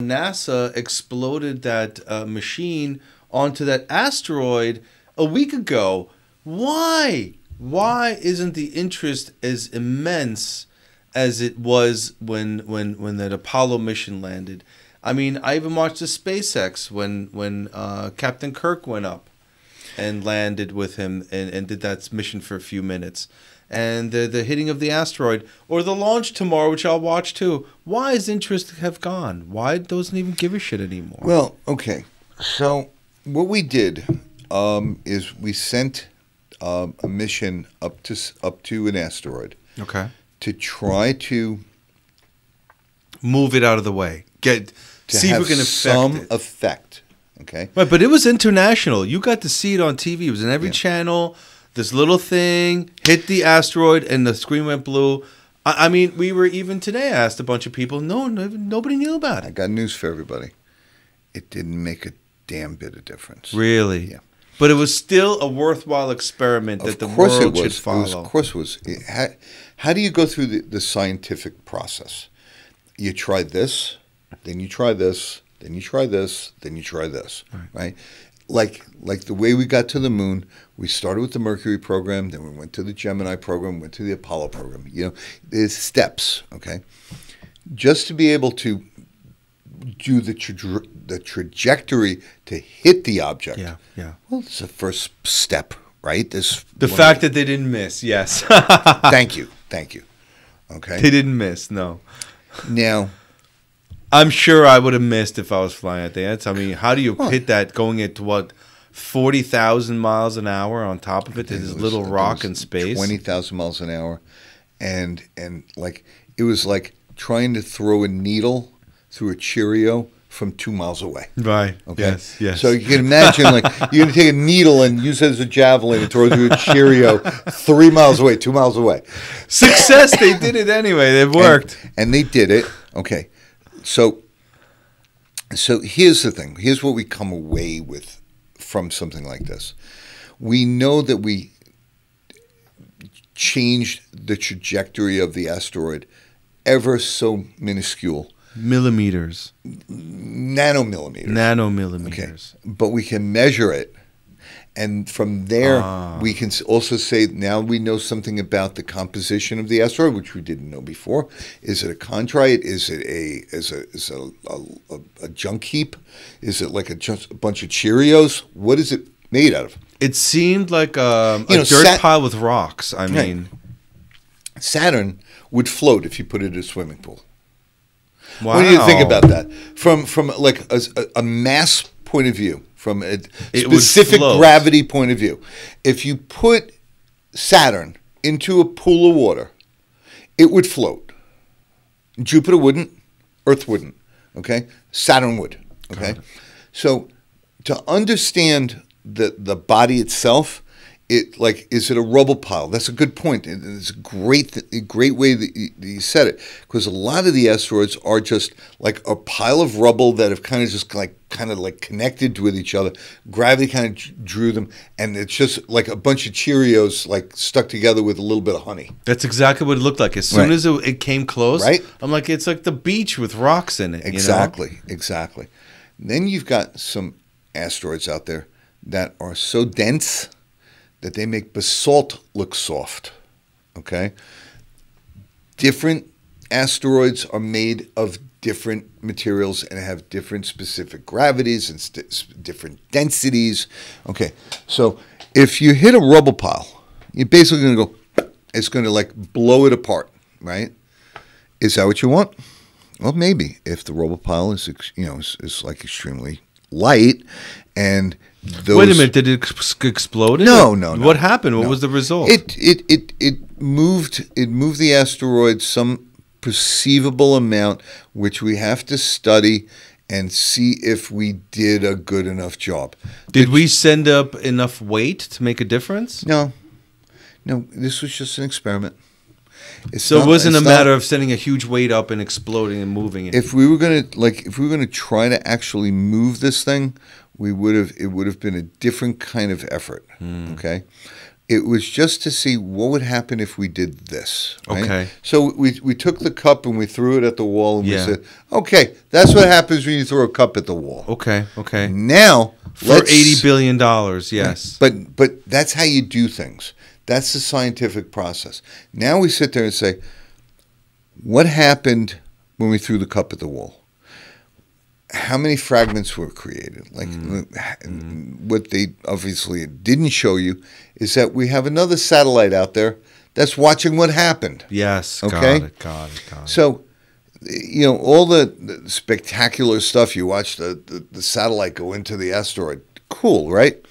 NASA exploded that machine onto that asteroid a week ago. Why? Why isn't the interest as immense as it was when that Apollo mission landed? I mean, I even watched the SpaceX when Captain Kirk went up and landed with him and did that mission for a few minutes. And the hitting of the asteroid, or the launch tomorrow, which I'll watch too. Why is interest have gone? Why doesn't even give a shit anymore? Well, okay. So what we did is we sent a mission up to an asteroid. Okay. To try to move it out of the way. See if we can affect some effect. Okay. Right, but it was international. You got to see it on TV. It was in every channel. This little thing hit the asteroid and the screen went blue. I mean, we were even today asked a bunch of people. Nobody knew about it. I got news for everybody. It didn't make a damn bit of difference. Really? Yeah. But it was still a worthwhile experiment that the world should follow. Of course it was. How do you go through the scientific process? You try this, then you try this, then you try this, then you try this, right? Like the way we got to the moon, we started with the Mercury program, then we went to the Gemini program, went to the Apollo program. You know, there's steps, okay? Just to be able to do the trajectory to hit the object. Yeah, yeah. Well, it's the first step, right? The fact that they didn't miss, yes. Thank you. Okay. They didn't miss, no. Now, I'm sure I would have missed if I was flying at the end. I mean, how do you hit that going at what, 40,000 miles an hour on top of it to this little rock in space? 20,000 miles an hour, and like it was like trying to throw a needle through a Cheerio from 2 miles away. Right. Okay. Yes. So you can imagine, like, you're going to take a needle and use it as a javelin and throw it through a Cheerio 3 miles away, 2 miles away. Success! They did it anyway. It worked. And they did it. Okay. So here's the thing. Here's what we come away with from something like this. We know that we changed the trajectory of the asteroid ever so minuscule. Millimeters. Nanomillimeters. Okay. But we can measure it. And from there, we can also say now we know something about the composition of the asteroid, which we didn't know before. Is it a chondrite? Is it a junk heap? Is it like just a bunch of Cheerios? What is it made out of? It seemed like a dirt pile with rocks. I mean, Saturn would float if you put it in a swimming pool. Wow. What do you think about that? From like a mass point of view. From a specific gravity point of view. If you put Saturn into a pool of water, it would float. Jupiter wouldn't, Earth wouldn't, okay? Saturn would, okay? So to understand the body itself, is it a rubble pile? That's a good point. It's a great way that you said it, because a lot of the asteroids are just like a pile of rubble that have kind of connected with each other. Gravity kind of drew them, and it's just like a bunch of Cheerios like stuck together with a little bit of honey. That's exactly what it looked like. As soon as it came close, I'm like, it's like the beach with rocks in it. Exactly. Then you've got some asteroids out there that are so dense that they make basalt look soft, okay? Different asteroids are made of different materials and have different specific gravities and different densities. Okay, so if you hit a rubble pile, you're basically going to go, it's going to like blow it apart, right? Is that what you want? Well, maybe if the rubble pile is like extremely light and wait a minute, did it explode? No. What happened? What was the result? It moved the asteroid some perceivable amount, which we have to study and see if we did a good enough job. Did we send up enough weight to make a difference? No, this was just an experiment. It wasn't a matter of sending a huge weight up and exploding and moving it. If we were gonna try to actually move this thing, it would have been a different kind of effort. Okay, It was just to see what would happen if we did this. Right? Okay. So we took the cup and we threw it at the wall and we said, okay, that's what happens when you throw a cup at the wall. Okay. Now, for $80 billion, yes. But that's how you do things. That's the scientific process. Now we sit there and say, what happened when we threw the cup at the wall? How many fragments were created? What they obviously didn't show you is that we have another satellite out there that's watching what happened. Yes, okay? Got it. So, all the spectacular stuff, you watch the satellite go into the asteroid. Cool, right?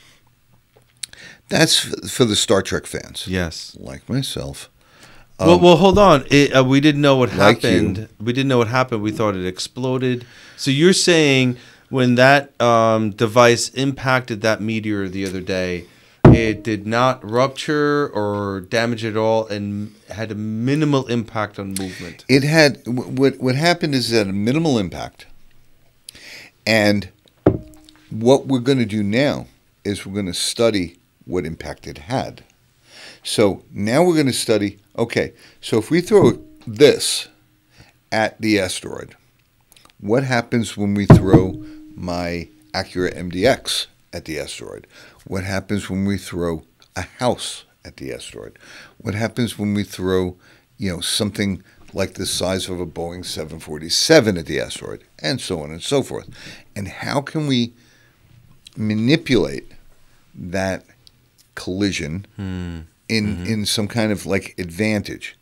That's for the Star Trek fans. Yes. Like myself. Well, hold on. We didn't know what happened. You. We didn't know what happened. We thought it exploded. So you're saying when that device impacted that meteor the other day, it did not rupture or damage at all and had a minimal impact on movement? It had. What happened is it had a minimal impact. And what we're going to do now is we're going to study what impact it had. So now we're going to study, okay, so if we throw this at the asteroid, what happens when we throw my Acura MDX at the asteroid? What happens when we throw a house at the asteroid? What happens when we throw, something like the size of a Boeing 747 at the asteroid, and so on and so forth? And how can we manipulate that collision in some kind of advantage?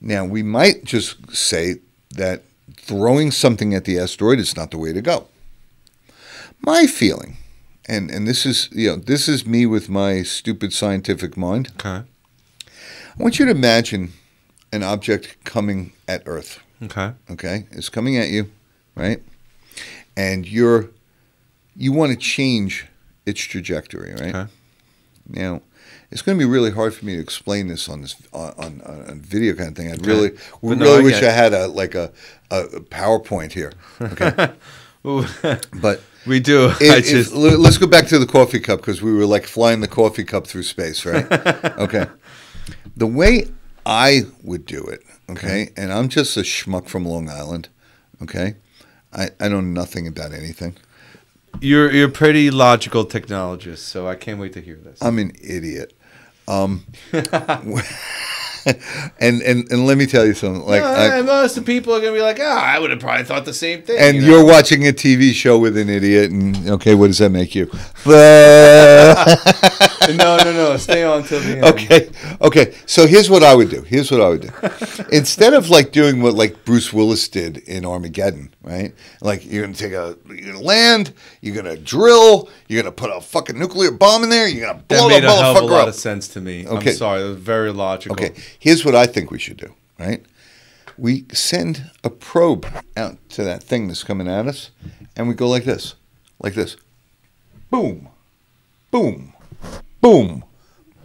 Now, we might just say that throwing something at the asteroid is not the way to go. My feeling, and this is me with my stupid scientific mind. Okay. I want you to imagine an object coming at Earth. Okay. Okay? It's coming at you, right? And you want to change its trajectory, right? Okay. Now, it's going to be really hard for me to explain this on video kind of thing. I really wish I had a PowerPoint here. Okay, but we do. Let's go back to the coffee cup because we were flying the coffee cup through space, right? Okay, the way I would do it, okay, and I'm just a schmuck from Long Island, okay. I know nothing about anything. You're a pretty logical technologist, so I can't wait to hear this. I'm an idiot. And let me tell you something. Most of the people are gonna be like, I would have probably thought the same thing. And you're watching a TV show with an idiot, and okay, what does that make you? No, stay on till the end. Okay. So here's what I would do. Instead of doing what Bruce Willis did in Armageddon, right? You're gonna land, you're gonna drill, you're gonna put a fucking nuclear bomb in there, you're gonna blow the motherfucker up. That made a hell of a lot of sense to me. Okay. I'm sorry, it was very logical. Okay. Here's what I think we should do, right? We send a probe out to that thing that's coming at us, and we go like this. Boom, boom, boom,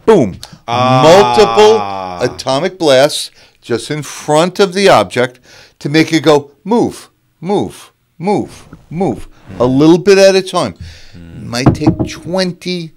boom. Multiple atomic blasts just in front of the object to make it go move, move, move, move, a little bit at a time. It might take 20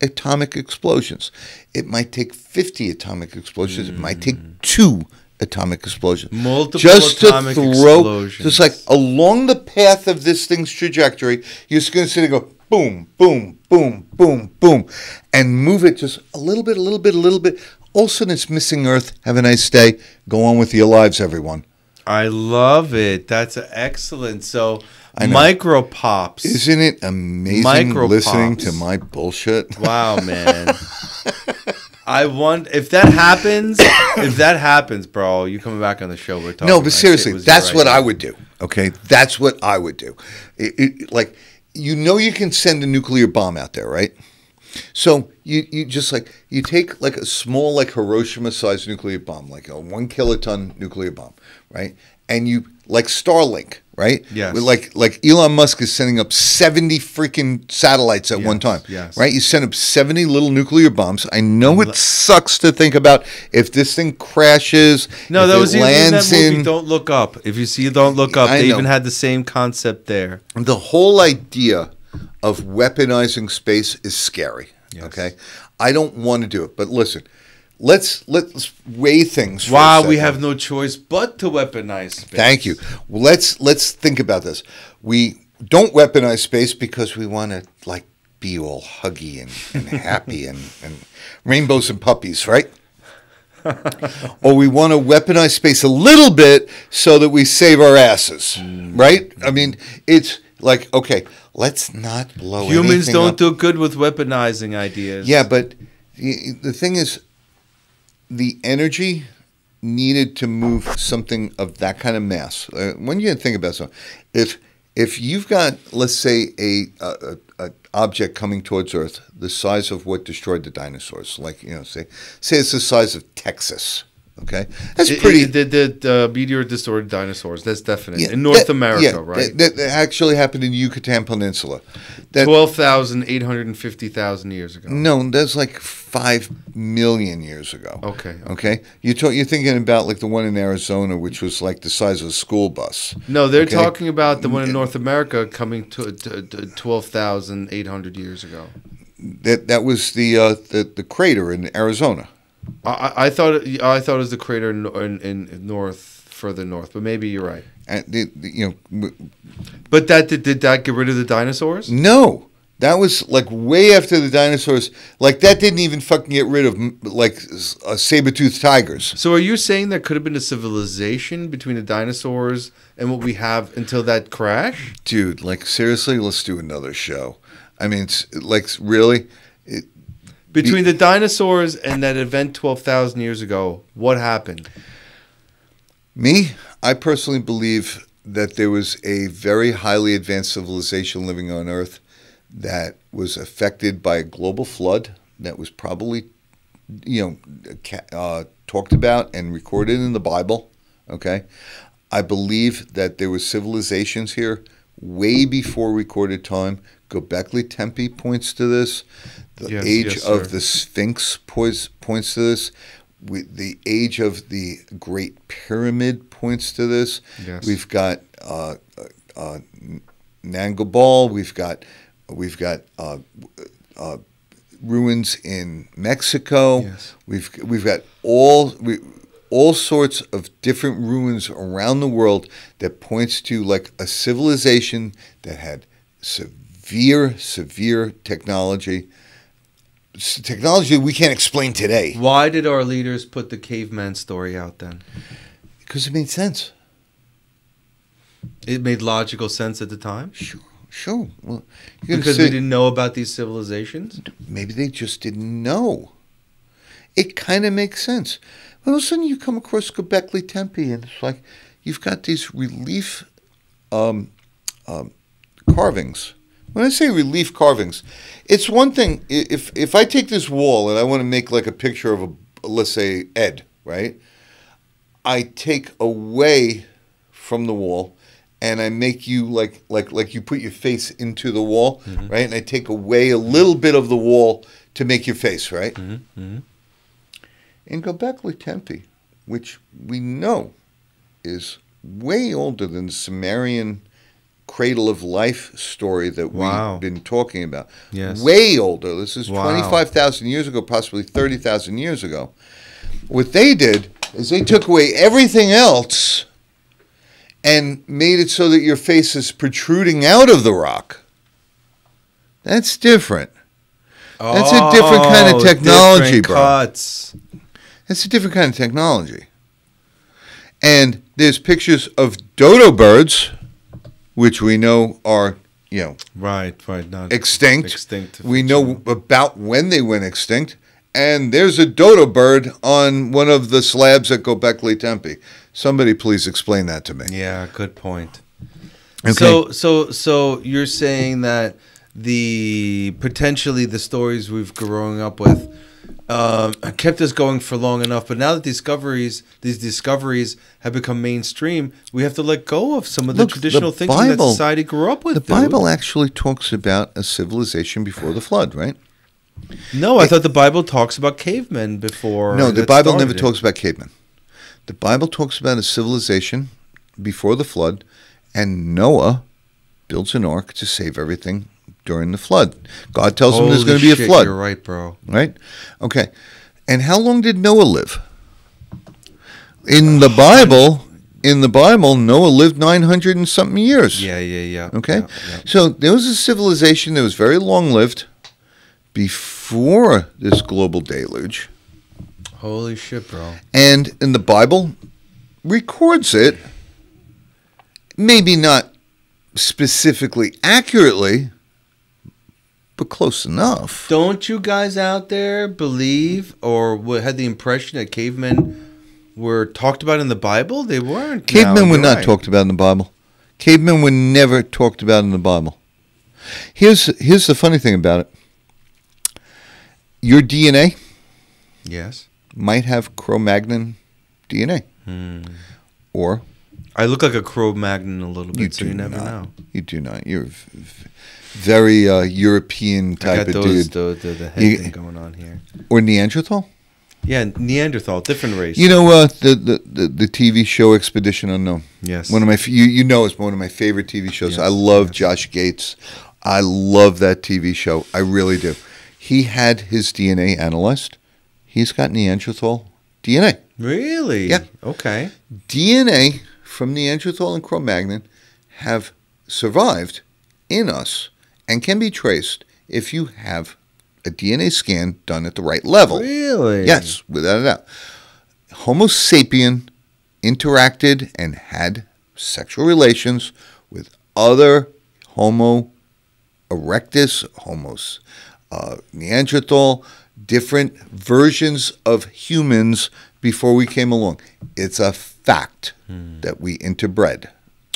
atomic explosions. It might take 50 atomic explosions. It might take 2 atomic explosions. Multiple just atomic to throw, explosions. just along the path of this thing's trajectory, you're just going to sit and go boom, boom, boom, boom, boom, and move it just a little bit, a little bit, a little bit. All of a sudden, it's missing Earth. Have a nice day. Go on with your lives, everyone. I love it. That's excellent. So, Micropops. Isn't it amazing listening to my bullshit? Wow, man. I want if that happens, bro, you coming back on the show. We're talking. No, but seriously, that's what I would do. Okay, that's what I would do. You can send a nuclear bomb out there, right? So you just you take a small Hiroshima-sized nuclear bomb, a 1 kiloton nuclear bomb, right? And you Starlink, right? Yes. Like Elon Musk is sending up 70 freaking satellites at one time, right? You send up 70 little nuclear bombs. I know it sucks to think about if this thing crashes. No, that was even in that movie. Don't Look Up. If you see Don't Look Up, they even had the same concept there. The whole idea of weaponizing space is scary. Yes. Okay, I don't want to do it. But listen, let's weigh things. For wow, we have no choice but to weaponize space. Thank you. Well, let's think about this. We don't weaponize space because we want to like be all huggy and happy and rainbows and puppies, right? Or we want to weaponize space a little bit so that we save our asses, right? I mean, it's like, okay, let's not blow Humans don't up. do good with weaponizing ideas. Yeah, but the thing is, the energy needed to move something of that kind of mass. When you think about something, if you've got, let's say, a object coming towards Earth the size of what destroyed the dinosaurs, like, say it's the size of Texas. Okay, that's pretty. The meteor destroyed dinosaurs. That's definite in North America, right? That actually happened in Yucatan Peninsula. 12,850,000 years ago. No, that's like 5 million years ago. Okay. You're thinking about like the one in Arizona, which was like the size of a school bus. No, they're talking about the one in North America coming to 12,800 years ago. That was the crater in Arizona. I thought it was the crater in further north, but maybe you're right. But did that get rid of the dinosaurs? No, that was like way after the dinosaurs. Like that didn't even fucking get rid of like saber-toothed tigers. So are you saying there could have been a civilization between the dinosaurs and what we have until that crash? Dude, like seriously, let's do another show. I mean, it's, like really. Between the dinosaurs and that event 12,000 years ago, what happened? I personally believe that there was a very highly advanced civilization living on Earth that was affected by a global flood that was probably, talked about and recorded in the Bible. Okay, I believe that there were civilizations here way before recorded time. Göbekli Tepe points to this. The age of the Sphinx points to this. The age of the Great Pyramid points to this. Yes. We've got Nangabal. We've got ruins in Mexico. Yes. We've got all sorts of different ruins around the world that points to like a civilization that had severe technology we can't explain today. Why did our leaders put the caveman story out then? Because it made sense. It made logical sense at the time? Sure. Well, because we didn't know about these civilizations? Maybe they just didn't know. It kind of makes sense. All of a sudden you come across Göbekli Tepe and it's like you've got these relief carvings. When I say relief carvings, it's one thing if I take this wall and I want to make like a picture of let's say Ed, right? I take away from the wall and I make you like you put your face into the wall, mm-hmm. right? And I take away a little bit of the wall to make your face, right? Mm-hmm. Mm-hmm. In Göbekli Tepe, which we know is way older than the Sumerian cradle of life story that we've been talking about. Yes. Way older. This is 25,000 years ago, possibly 30,000 years ago. What they did is they took away everything else and made it so that your face is protruding out of the rock. That's different. That's a different kind of technology, bro. Cuts. That's a different kind of technology. And there's pictures of dodo birds, which we know are, right, not extinct. We know about when they went extinct. And there's a dodo bird on one of the slabs at Göbekli Tepe. Somebody please explain that to me. Yeah, good point. Okay. So you're saying that potentially the stories we've grown up with kept us going for long enough, but now that these discoveries have become mainstream, we have to let go of some of the traditional thinking that society grew up with. The Bible actually talks about a civilization before the flood, right? No, I thought the Bible talks about cavemen before. No, the Bible never talks about cavemen. The Bible talks about a civilization before the flood, and Noah builds an ark to save everything during the flood. God tells them there's going to be a flood. You're right, bro. Right? Okay. And how long did Noah live? In the Bible, Noah lived 900 and something years. Yeah. Okay? Yeah. So there was a civilization that was very long-lived before this global deluge. Holy shit, bro. And in the Bible records it, maybe not specifically accurately, but close enough. Don't you guys out there believe or had the impression that cavemen were talked about in the Bible? They weren't. Cavemen were not talked about in the Bible. Cavemen were never talked about in the Bible. Here's the funny thing about it. Your DNA might have Cro-Magnon DNA. Or I look like a Cro-Magnon a little bit, so you never know. You do not. You're very European type of dude. The head thing going on here. Or Neanderthal? Yeah, Neanderthal, different race. You know the TV show Expedition Unknown? Yes. One of my it's one of my favorite TV shows. Yes, I love Josh Gates. I love that TV show. I really do. He had his DNA analyzed. He's got Neanderthal DNA. Really? Yeah. Okay. DNA from Neanderthal and Cro-Magnon have survived in us and can be traced if you have a DNA scan done at the right level. Really? Yes, without a doubt. Homo sapien interacted and had sexual relations with other Homo erectus, Homos Neanderthal, different versions of humans before we came along. It's a fact that we interbred.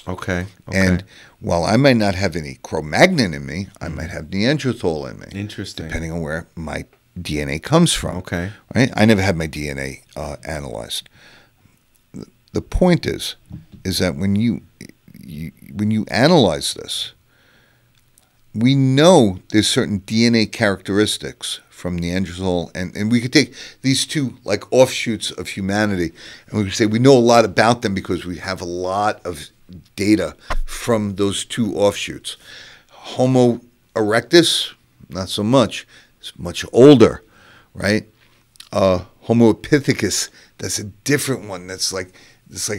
Okay. And while I might not have any Cro-Magnon in me, I might have Neanderthal in me. Interesting. Depending on where my DNA comes from. Okay. Right? I never had my DNA analyzed. The point is that when you analyze this, we know there's certain DNA characteristics from Neanderthal, and we could take these two like offshoots of humanity, and we could say we know a lot about them because we have a lot of data from those two offshoots. Homo erectus, not so much. It's much older, right? Homo epithecus, that's a different one. It's like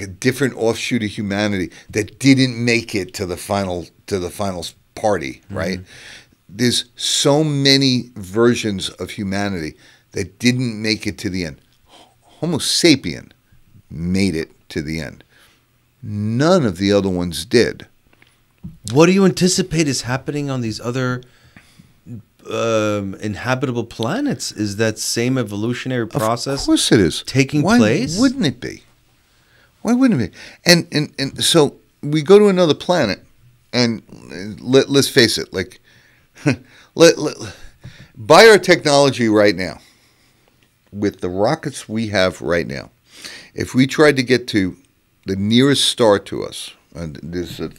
a different offshoot of humanity that didn't make it to the final party, right? There's so many versions of humanity that didn't make it to the end. Homo sapien made it to the end. None of the other ones did. What do you anticipate is happening on these other inhabitable planets? Is that same evolutionary process? Of course it is. Taking Why place? Why wouldn't it be? Why wouldn't it be? And so we go to another planet, and let's face it, like by our technology right now, with the rockets we have right now, if we tried to get to the nearest star to us, there's a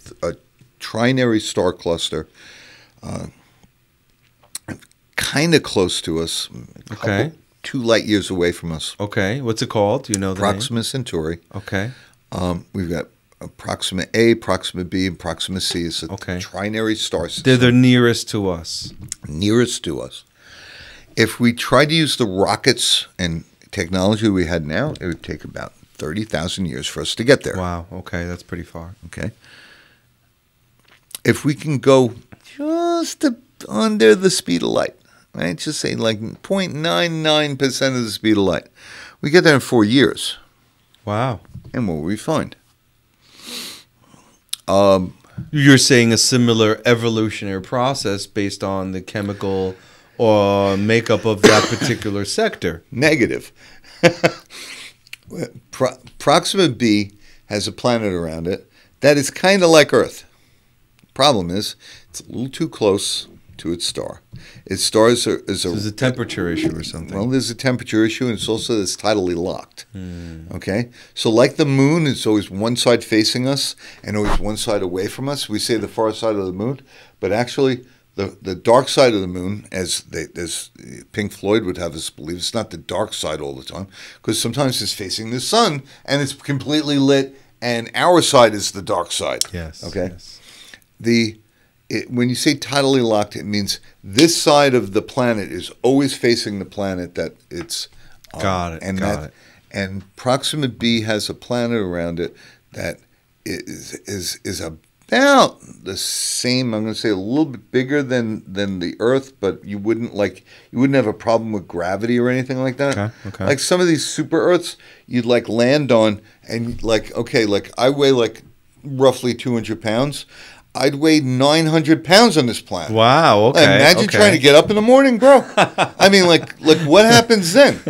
trinary star cluster, kind of close to us, okay, 2 light years away from us. Okay, what's it called? Do you know the Proxima name? Centauri. Okay. We've got Proxima A, Proxima B, and Proxima C. It's a trinary star system. They're the nearest to us. Nearest to us. If we tried to use the rockets and technology we had now, it would take about 30,000 years for us to get there. Wow. Okay, that's pretty far. Okay. If we can go just under the speed of light, right? Just say like 0.99% of the speed of light. We get there in 4 years. Wow. And what will we find? You're saying a similar evolutionary process based on the chemical or makeup of that particular sector. Negative. Proxima B has a planet around it that is kind of like Earth. Problem is, it's a little too close to its star. Its star is there's a temperature issue or something. Well, there's a temperature issue, and it's also it's tidally locked. Okay? So like the moon, it's always one side facing us and always one side away from us. We say the far side of the moon, but actually the dark side of the moon, as Pink Floyd would have us believe, it's not the dark side all the time, because sometimes it's facing the sun and it's completely lit, and our side is the dark side. Yes. Okay? Yes. when you say tidally locked, it means this side of the planet is always facing the planet that it's on. Got it. And Proxima B has a planet around it that is about the same. I'm going to say a little bit bigger than the Earth, but you wouldn't have a problem with gravity or anything like that. Okay. Like some of these super Earths, you'd like land on, and like I weigh like roughly 200 pounds. I'd weigh 900 pounds on this planet. Wow. Okay. Imagine trying to get up in the morning, bro. I mean, like what happens then?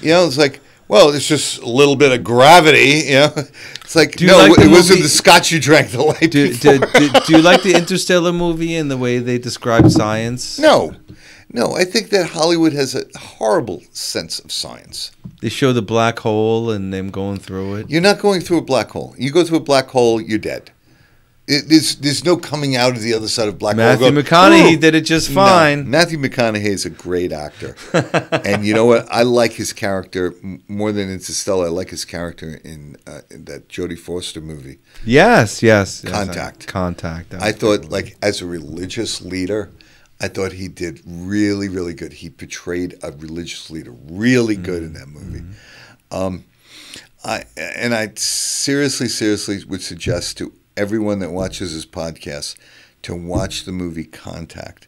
It's like, well, it's just a little bit of gravity. It's like, it wasn't the scotch you drank the night before. Do you like the Interstellar movie and the way they describe science? No. I think that Hollywood has a horrible sense of science. They show the black hole and them going through it. You're not going through a black hole. You go through a black hole, you're dead. There's no coming out of the other side of black hole. Matthew McConaughey did it just fine. No, Matthew McConaughey is a great actor. And you know what? I like his character more than Interstellar. I like his character in that Jodie Foster movie. Yes. Contact. I thought, like, as a religious leader, I thought he did really, really good. He portrayed a religious leader really good in that movie. I seriously would suggest to everyone that watches this podcast to watch the movie Contact.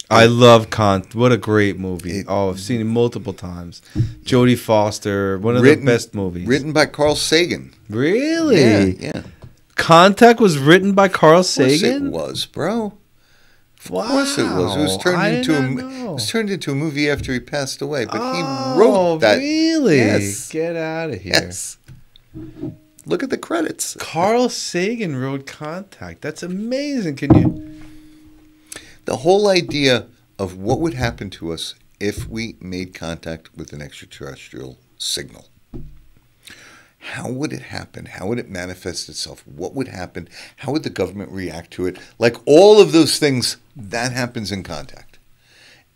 I love What a great movie. I've seen it multiple times. Jodie Foster, one of the best movies. Written by Carl Sagan. Really? Yeah. Contact was written by Carl Sagan? Of course it was, bro. Of Wow. course it was. It was turned into a movie after he passed away, but he wrote that. Really? Yes. Get out of here. Yes. Look at the credits. Carl Sagan wrote Contact. That's amazing. Can you? The whole idea of what would happen to us if we made contact with an extraterrestrial signal. How would it happen? How would it manifest itself? What would happen? How would the government react to it? Like all of those things, that happens in Contact.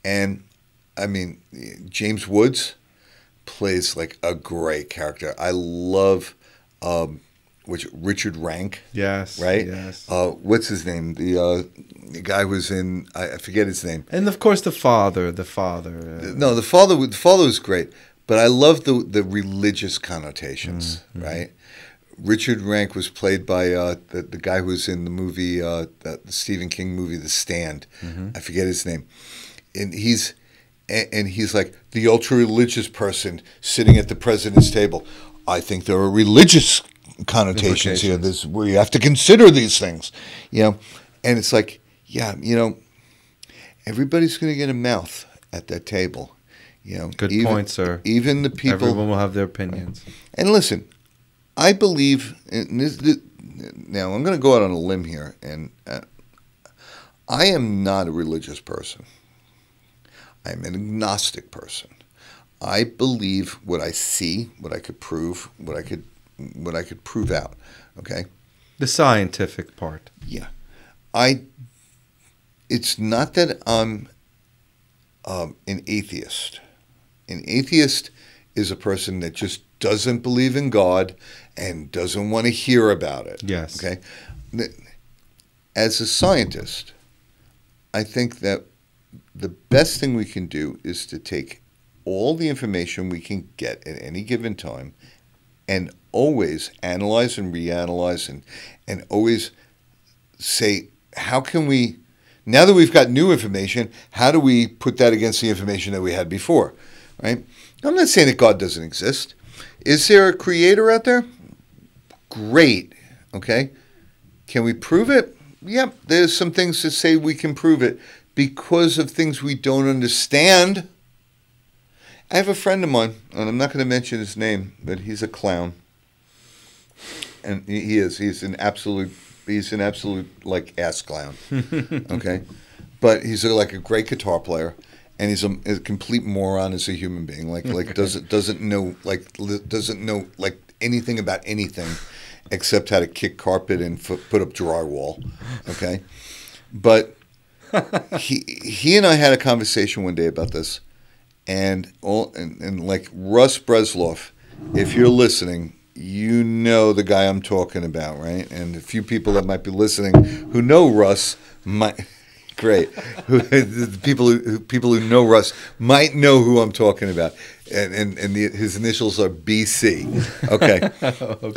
And, I mean, James Woods plays like a great character. I love... Richard Rank. Yes. Right? Yes. What's his name? The guy who's in, I forget his name. And of course the father. No, the father was great, but I love the religious connotations, right? Richard Rank was played by the guy who was in the movie, the Stephen King movie, The Stand. I forget his name. And he's like the ultra-religious person sitting at the president's table. I think there are religious connotations here. This where you have to consider these things, and it's like, everybody's going to get a mouth at that table, Good point, sir. Even the people. Everyone will have their opinions. And listen, I believe in this. Now I'm going to go out on a limb here, and I am not a religious person. I'm an agnostic person. I believe what I see, what I could prove, what I could prove out. Okay. The scientific part. Yeah. It's not that I'm an atheist. An atheist is a person that just doesn't believe in God and doesn't want to hear about it. Yes. Okay. As a scientist, I think that the best thing we can do is to take all the information we can get at any given time and always analyze and reanalyze and always say, how can we, now that we've got new information, how do we put that against the information that we had before, right? I'm not saying that God doesn't exist. Is there a creator out there? Great, okay? Can we prove it? Yep, there's some things to say we can prove it because of things we don't understand. I have a friend of mine, and I'm not going to mention his name, but he's a clown. And he is. He's an absolute like ass clown. Okay? But he's like a great guitar player, and he's a complete moron as a human being. Like doesn't know anything about anything except how to kick carpet and put up drywall. Okay? But he and I had a conversation one day about this. And like Russ Bresloff, if you're listening, you know the guy I'm talking about, right? And a few people that might be listening who know Russ might. Great. The people who know Russ might know who I'm talking about, and his initials are BC. Okay.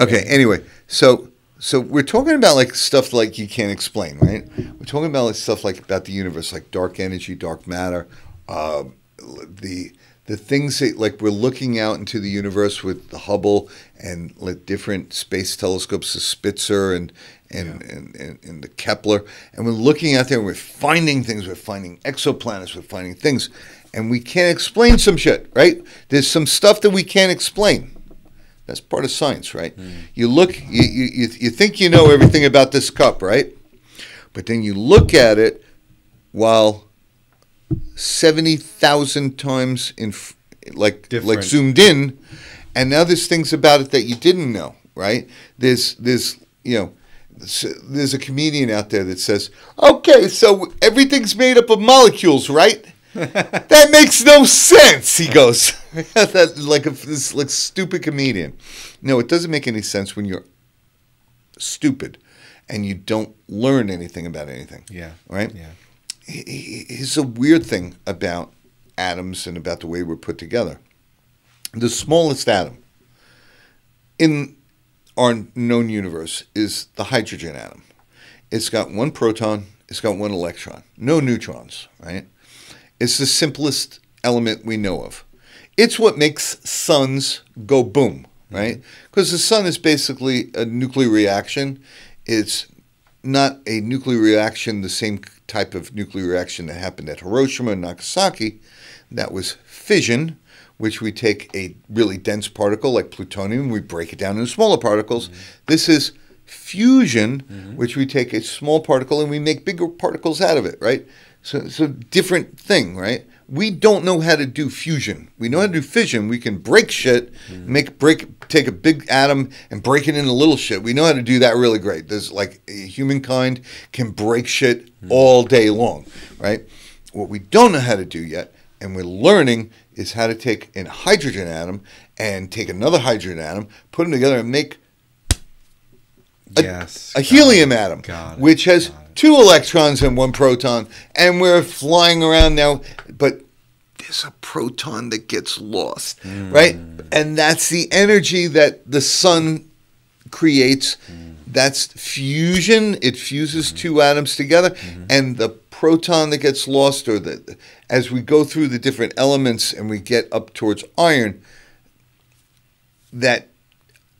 Okay. Anyway, so we're talking about like stuff like you can't explain, right? We're talking about like stuff like about the universe, like dark energy, dark matter, the things that, like, we're looking out into the universe with the Hubble and like different space telescopes, the Spitzer and the Kepler, and we're looking out there and we're finding things, we're finding exoplanets, we're finding things, and we can't explain some shit, right? There's some stuff that we can't explain. That's part of science, right? You look, you think you know everything about this cup, right? But then you look at it while 70,000 times like zoomed in, and now there's things about it that you didn't know, right? There's a comedian out there that says, "Okay, so everything's made up of molecules, right?" That makes no sense. He goes, this stupid comedian. No, it doesn't make any sense when you're stupid and you don't learn anything about anything. Yeah. Right? Yeah. It's a weird thing about atoms and about the way we're put together. The smallest atom in our known universe is the hydrogen atom. It's got one proton, it's got one electron, no neutrons, right? It's the simplest element we know of. It's what makes suns go boom, right? Because the sun is basically a nuclear reaction. It's not a nuclear reaction, the same type of nuclear reaction that happened at Hiroshima and Nagasaki. That was fission, which we take a really dense particle like plutonium, we break it down into smaller particles. This is fusion, which we take a small particle and we make bigger particles out of it, right? So different thing, right? We don't know how to do fusion. We know how to do fission. We can break shit, take a big atom and break it into little shit. We know how to do that really great. There's like humankind can break shit all day long, right? What we don't know how to do yet, and we're learning, is how to take a hydrogen atom and take another hydrogen atom, put them together and make a helium atom, which has 2 electrons and 1 proton, and we're flying around now, but there's a proton that gets lost, right? And that's the energy that the sun creates. That's fusion. It fuses 2 atoms together, and the proton that gets lost, or as we go through the different elements and we get up towards iron, that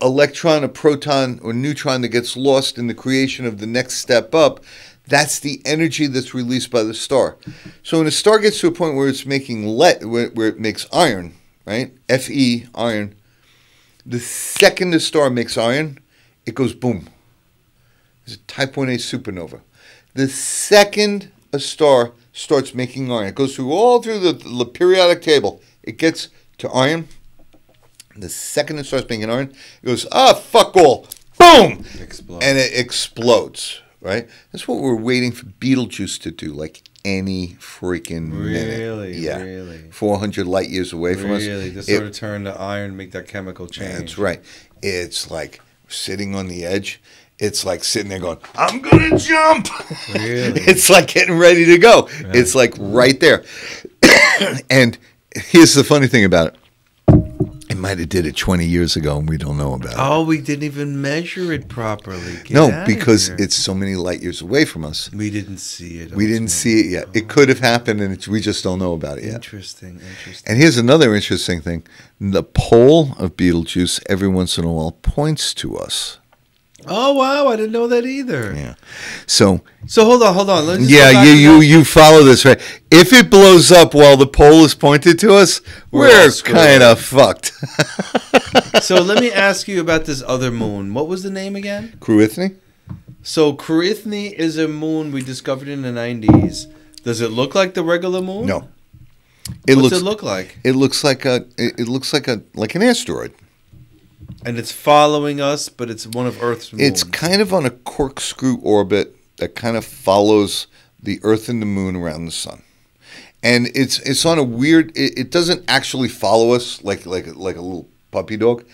electron, a proton, or neutron that gets lost in the creation of the next step up, that's the energy that's released by the star. So when a star gets to a point where it's making where it makes iron, right? Fe, iron. The second the star makes iron, it goes boom. It's a type 1a supernova. The second a star starts making iron, it goes all through the periodic table. It gets to iron. The second it starts making iron, it goes, fuck all. Boom! And it explodes, right? That's what we're waiting for Beetlejuice to do, like any freaking minute. Really? Yeah. Really? 400 light years away from us. Really? To sort of turn to iron, make that chemical change. That's right. It's like sitting on the edge. It's like sitting there going, I'm going to jump. Really? It's like getting ready to go. Right. It's like right there. And here's the funny thing about it. It might have did it 20 years ago and we don't know about it. Oh, we didn't even measure it properly. No, because it's so many light years away from us. We didn't see it. We didn't see it yet. It could have happened and we just don't know about it yet. Interesting. And here's another interesting thing. The pole of Beetlejuice every once in a while points to us. Oh, wow. I didn't know that either. Yeah. So hold on. Let's you follow this, right? If it blows up while the pole is pointed to us, we're kind of fucked. So let me ask you about this other moon. What was the name again? Cruithne. So Cruithne is a moon we discovered in the 90s. Does it look like the regular moon? No. What's it look like? It looks like an asteroid. And it's following us, but it's one of Earth's moons. It's kind of on a corkscrew orbit that kind of follows the Earth and the moon around the sun. And it's on a weird. It doesn't actually follow us like a little puppy dog,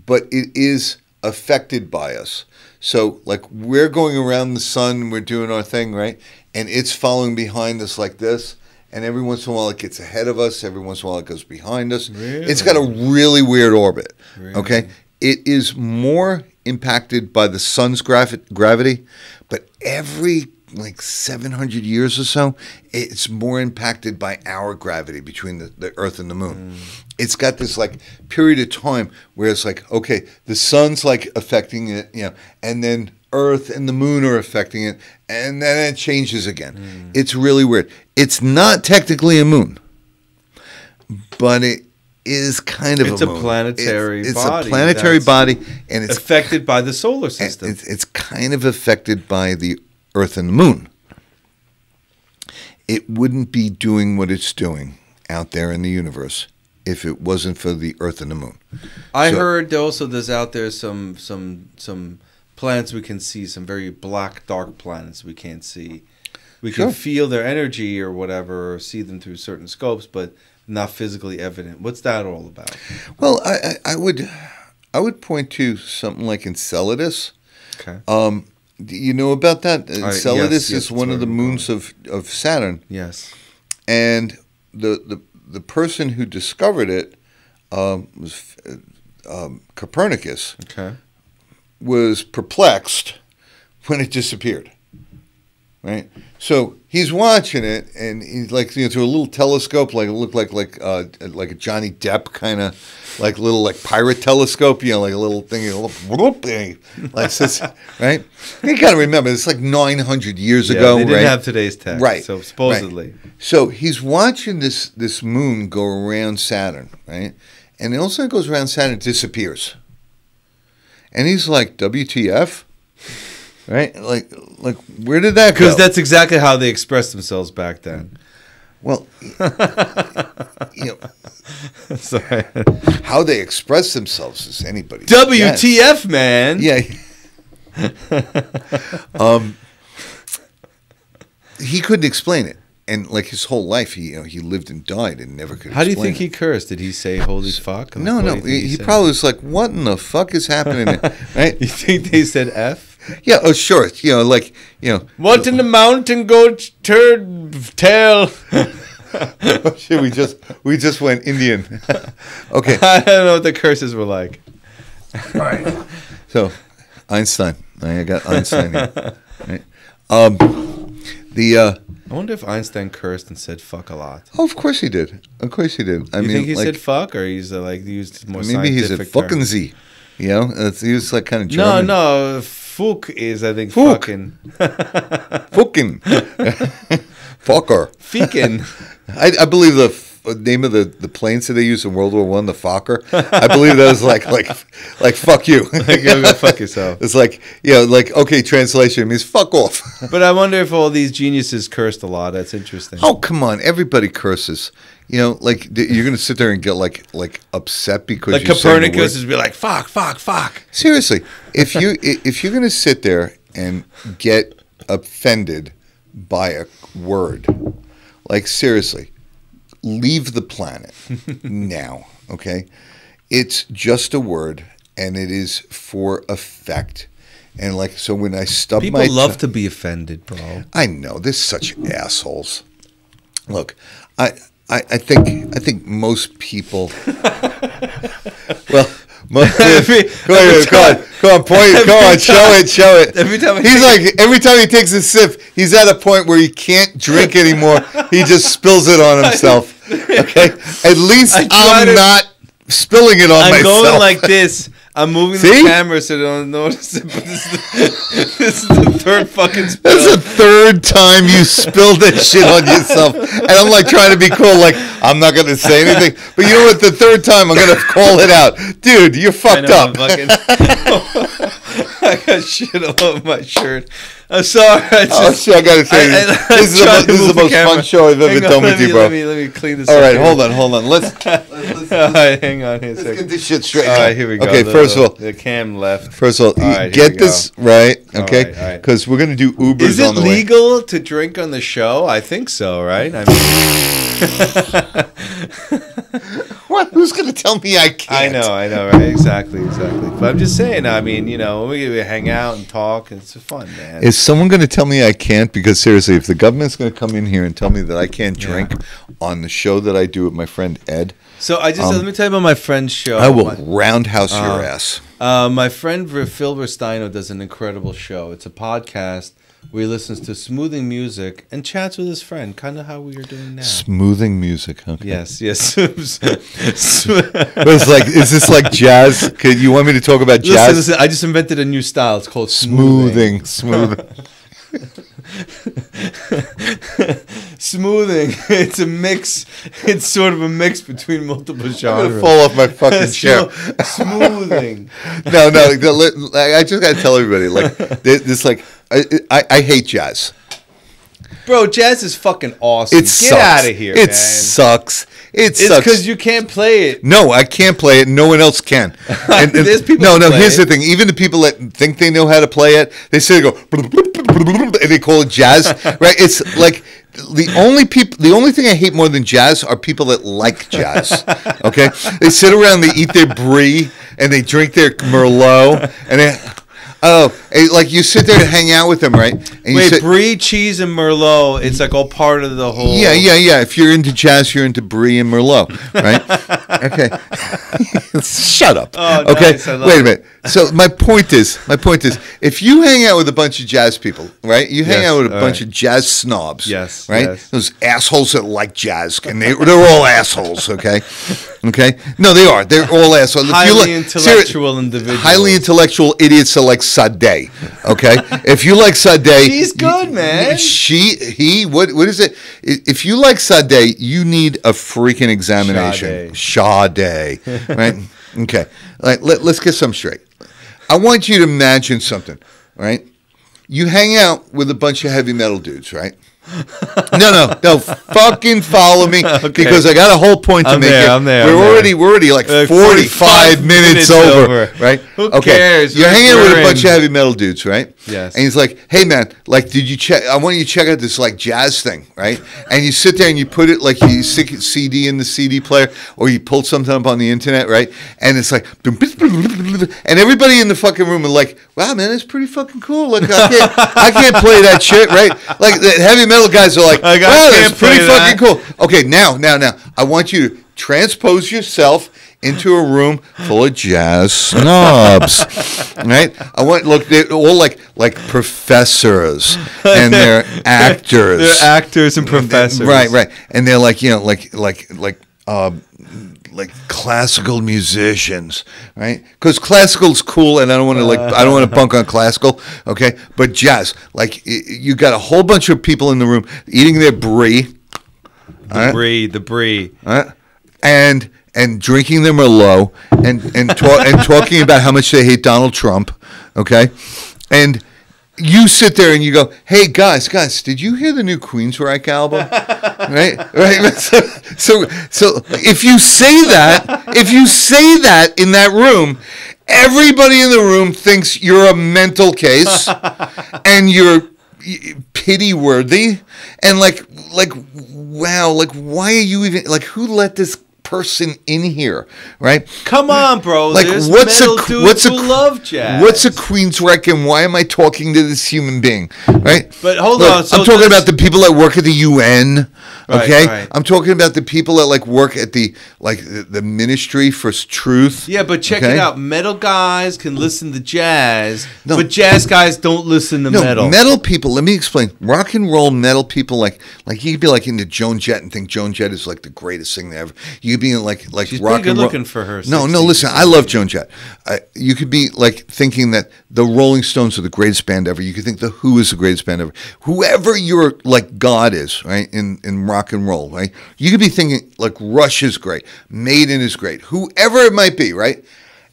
but it is affected by us. So, like, we're going around the sun, we're doing our thing, right? And it's following behind us like this. And every once in a while it gets ahead of us. Every once in a while it goes behind us. Really? It's got a really weird orbit. Really? Okay? It is more impacted by the sun's gravity, but every like 700 years or so, it's more impacted by our gravity between the Earth and the Moon. It's got this like period of time where it's like, okay, the sun's like affecting it, and then Earth and the Moon are affecting it, and then it changes again. It's really weird. It's not technically a moon, but it is kind of it's a moon. Planetary it's body. A planetary body, and it's affected by the solar system. It's kind of affected by the Earth and the Moon. It wouldn't be doing what it's doing out there in the universe if it wasn't for the Earth and the Moon. I heard also there's out there some planets we can see, some very black, dark planets we can't see. We can feel their energy or whatever, or see them through certain scopes, but not physically evident. What's that all about? Well, I would point to something like Enceladus. Okay. Do you know about that? Enceladus yes, is one of the moons of Saturn. Yes. And the person who discovered it was Copernicus. Okay. Was perplexed when it disappeared. Right? So he's watching it, and he's like, through a little telescope, like it looked like a Johnny Depp kind of like little like pirate telescope, like a little thing, like this, right? You got to remember, it's like 900 years ago. They didn't right? have today's tech, right? So supposedly, right. So he's watching this moon go around Saturn, right? And it also goes around Saturn, and disappears, and he's like, "WTF?" Right? Like, where did that go? Because that's exactly how they expressed themselves back then. Well, Sorry. How they express themselves is anybody's WTF, guess. man. Yeah. He couldn't explain it. And like his whole life, he lived and died and never could. How do you think he cursed? Did he say "Holy fuck"? No. He probably was like, "What in the fuck is happening?" Right? You think they said "F"? Yeah. Oh, sure. What in the mountain goat turd tail? Oh, shit, we just went Indian. Okay. I don't know what the curses were like. All right. So, Einstein. I got Einstein here. Right. I wonder if Einstein cursed and said "fuck" a lot. Oh, of course he did. Of course he did. You think he said "fuck" or he's used more scientific? Maybe he said "fucking Z." He was like kind of German. No. "Fuck" is I think fucking. Fucking. Fokker. Fekin. I believe the name of the planes that they used in World War I, the Fokker. I believe that was like fuck you. Go fuck yourself. It's like okay, translation means fuck off. But I wonder if all these geniuses cursed a lot. That's interesting. Oh, come on, everybody curses. Like you're gonna sit there and get like upset because like Copernicus is be like fuck. Seriously, if you're gonna sit there and get offended by a word, like seriously, leave the planet now. Okay, it's just a word, and it is for effect. And like so, when I stub my people love to be offended, bro. I know, they're such assholes. Look, I think most people. Well, most come on, point, come on, show it. Every time he takes a sip, he's at a point where he can't drink anymore. He just spills it on himself. Okay, at least I'm not spilling it on myself. I'm going like this. I'm moving the camera so they don't notice it. But this is the third fucking spill. That's the third time you spilled that shit on yourself. And I'm like trying to be cool, like, I'm not going to say anything. But you know what? The third time I'm going to call it out. Dude, you're fucked up. I got shit all over my shirt. I'm sorry. I got to say, this is the most fun show I've ever done with you, bro. Let me clean this up. All right, here. hold on. Let's all right, hang on here a second. Let's get this shit straight. All right, here we go. Okay, first of all. The cam left. First of all, right, get this right, okay? All right. Because we're going to do Ubers Is it on the way. legal to drink on the show? I think so, right? I mean, Who's going to tell me I can't? I know, right? Exactly. But I'm just saying, I mean, you know, we hang out and talk, and it's fun, man. Is someone going to tell me I can't? Because seriously, if the government's going to come in here and tell me that I can't drink on the show that I do with my friend Ed. So let me tell you about my friend's show. I will roundhouse your ass. My friend Phil Restino does an incredible show. It's a podcast where he listens to smoothing music and chats with his friend, kind of how we are doing now. Smoothing music, okay. Yes. It's like, is this like jazz? You want me to talk about jazz? Listen, I just invented a new style. It's called smoothing. Smoothing. Smoothing. It's a mix. It's sort of a mix between multiple genres. I'm gonna fall off my fucking chair. Smoothing. No. I just gotta tell everybody, like, this, like, I hate jazz. Bro, jazz is fucking awesome. Get out of here, man. Sucks. It's because you can't play it. No, I can't play it. No one else can. And There's people. No. Here's the thing. Even the people that think they know how to play it, they say they go and they call it jazz. Right? It's like the only thing I hate more than jazz are people that like jazz. Okay, they sit around, they eat their brie, and they drink their Merlot, and they. Oh, like you sit there and hang out with them, right? And wait, brie, cheese, and Merlot, it's like all part of the whole... Yeah. If you're into jazz, you're into brie and Merlot, right? Okay. Shut up. Oh, okay, nice. Wait a minute. So my point is, if you hang out with a bunch of jazz people, right? You hang out with a bunch of jazz snobs, yes, right? Yes. Those assholes that like jazz, and they're all assholes, okay? Okay? No, they are. They're all assholes. Highly intellectual individuals. Highly intellectual idiots that like Sade, okay? If you like Sade... She's good, man. What is it? If you like Sade, you need a freaking examination. Sade. Right? Okay. Let's get some straight. I want you to imagine something, right? You hang out with a bunch of heavy metal dudes, right? No. Fucking follow me, because I got a whole point to make. I'm there. We're already like 45 minutes over, right? Who cares? You're hanging out with a bunch of heavy metal dudes, right? Yes. And he's like, "Hey man, like, did you check? I want you to check out this like jazz thing, right?" And you sit there and you put it like you stick a CD in the CD player, or you pull something up on the internet, right? And it's like, and everybody in the fucking room are like, "Wow, man, that's pretty fucking cool. Like, I can't play that shit, right?" Like the heavy metal guys are like, "Wow, that's pretty fucking cool." Okay, now, I want you to transpose yourself into a room full of jazz snobs, right? They're all like professors, and they're actors. They're actors and professors, right? And they're like, you know, like classical musicians, right? Because classical's cool, and I don't want to bunk on classical, okay? But jazz, like, you got a whole bunch of people in the room eating their brie, the brie, and drinking their Merlot, and talking about how much they hate Donald Trump, okay? And you sit there and you go, "Hey guys, did you hear the new Queensryche album?" right? So if you say that in that room, everybody in the room thinks you're a mental case and you're pity worthy, and like wow, like, why are you even, like, who let this person in here, right? Come on, bro. Like, there's what's metal a dudes who love jazz. What's a Queensryche, and why am I talking to this human being, right? But hold on, I'm talking about the people that work at the UN. Okay, right. I'm talking about the people that like work at the Ministry for Truth. Yeah, but check it out. Metal guys can listen to jazz, but jazz guys don't listen to metal. Metal people. Let me explain. Rock and roll metal people, like you could be like into Joan Jett and think Joan Jett is like the greatest thing ever. You could be in like she's rock pretty good and roll. Looking for her. No. Listen, I love Joan Jett. You could be like thinking that the Rolling Stones are the greatest band ever. You could think the Who is the greatest band ever. Whoever your like God is, right? In rock and roll, right? You could be thinking like Rush is great, Maiden is great, whoever it might be, right?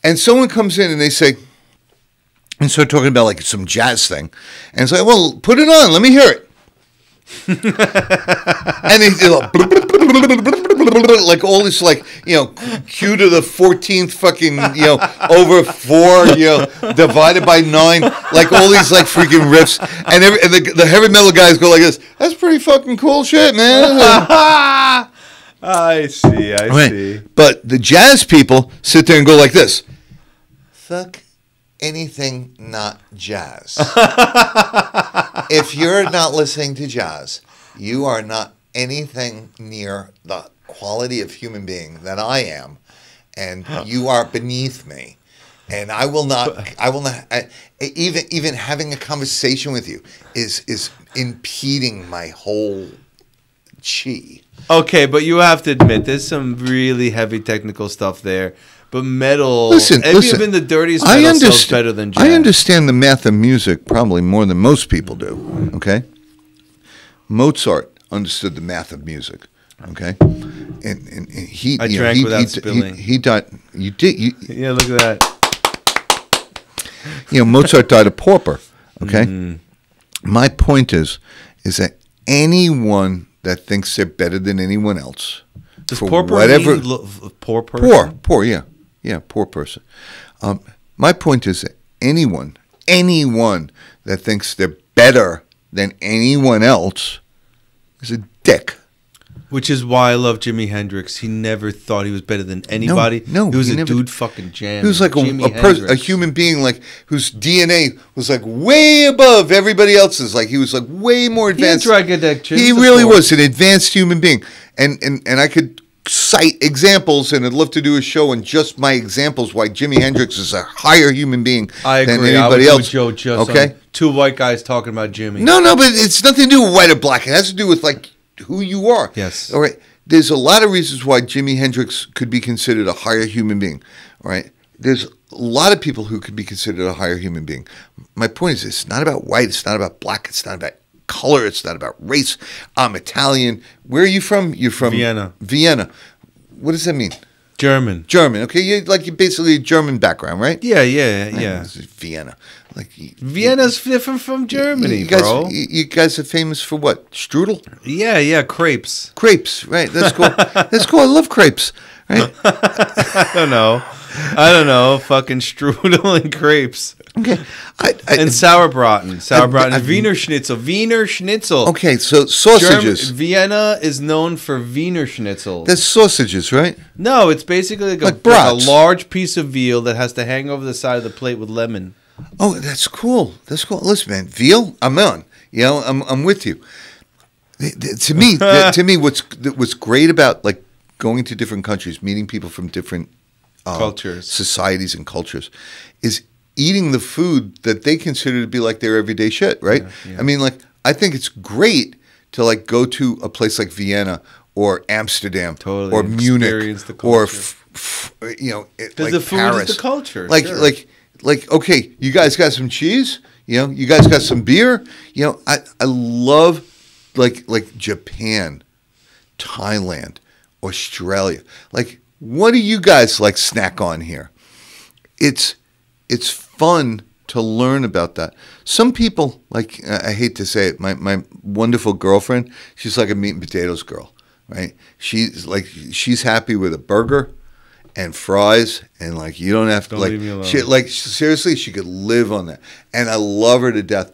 And someone comes in and they say, and start talking about like some jazz thing, and it's like, "Well, put it on, let me hear it." And they like all this, like, you know, Q to the 14th fucking, you know, over 4, you know, divided by 9, like all these like freaking riffs, and the heavy metal guys go like this. "That's pretty fucking cool shit, man." I see. I see. But the jazz people sit there and go like this. Fuck anything not jazz. If you're not listening to jazz, you are not anything near the quality of human being that I am, and you are beneath me. And I will not. Even having a conversation with you is impeding my whole chi. Okay, but you have to admit, there's some really heavy technical stuff there. But metal, listen, even the dirtiest metal sounds better than jazz. I understand the math of music probably more than most people do. Okay, Mozart understood the math of music. Okay, and he. I drank without spilling. He died. You did. Yeah, look at that. Mozart died a pauper. Okay, my point is that anyone that thinks they're better than anyone else, does pauper mean poor person? Poor, yeah, poor person. My point is that anyone that thinks they're better than anyone else is a dick. Which is why I love Jimi Hendrix. He never thought he was better than anybody. No, he was a dude fucking jam. He was like a human being, like whose DNA was like way above everybody else's. Like he was like way more advanced. He really was an advanced human being, and I could cite examples, and I'd love to do a show on just my examples why Jimi Hendrix is a higher human being than anybody else. Joe just okay, two white guys talking about Jimmy. No, but it's nothing to do with white or black. It has to do with like who you are. Yes. All right. There's a lot of reasons why Jimi Hendrix could be considered a higher human being. All right. There's a lot of people who could be considered a higher human being. My point is, it's not about white. It's not about black. It's not about color. It's not about race. I'm Italian. Where are you from? You're from Vienna. What does that mean? German. Okay. You're basically a German background, right? Yeah. This is Vienna. Vienna's different from Germany, bro. You guys are famous for what? Strudel? Yeah, crepes. Crepes, right? That's cool. That's cool. I love crepes, right? I don't know. Fucking strudel and crepes. Okay. And sauerbraten. Wiener Schnitzel. Okay, so sausages. Vienna is known for Wiener Schnitzel. That's sausages, right? No, it's basically like a large piece of veal that has to hang over the side of the plate with lemon. Oh, that's cool. Listen, man, veal, I'm on. I'm with you. To me, what's great about like going to different countries, meeting people from different cultures, societies, and cultures, is eating the food that they consider to be like their everyday shit. Right? Yeah. I mean, like, I think it's great to like go to a place like Vienna or Amsterdam or Munich or because like the food Paris. is the culture. Like, okay, you guys got some cheese? You guys got some beer? I love like Japan, Thailand, Australia. Like, what do you guys like snack on here? It's fun to learn about that. Some people, like, I hate to say it, my wonderful girlfriend, she's like a meat and potatoes girl, right? She's happy with a burger and fries, and like you don't have to leave me alone. Seriously, she could live on that, and I love her to death.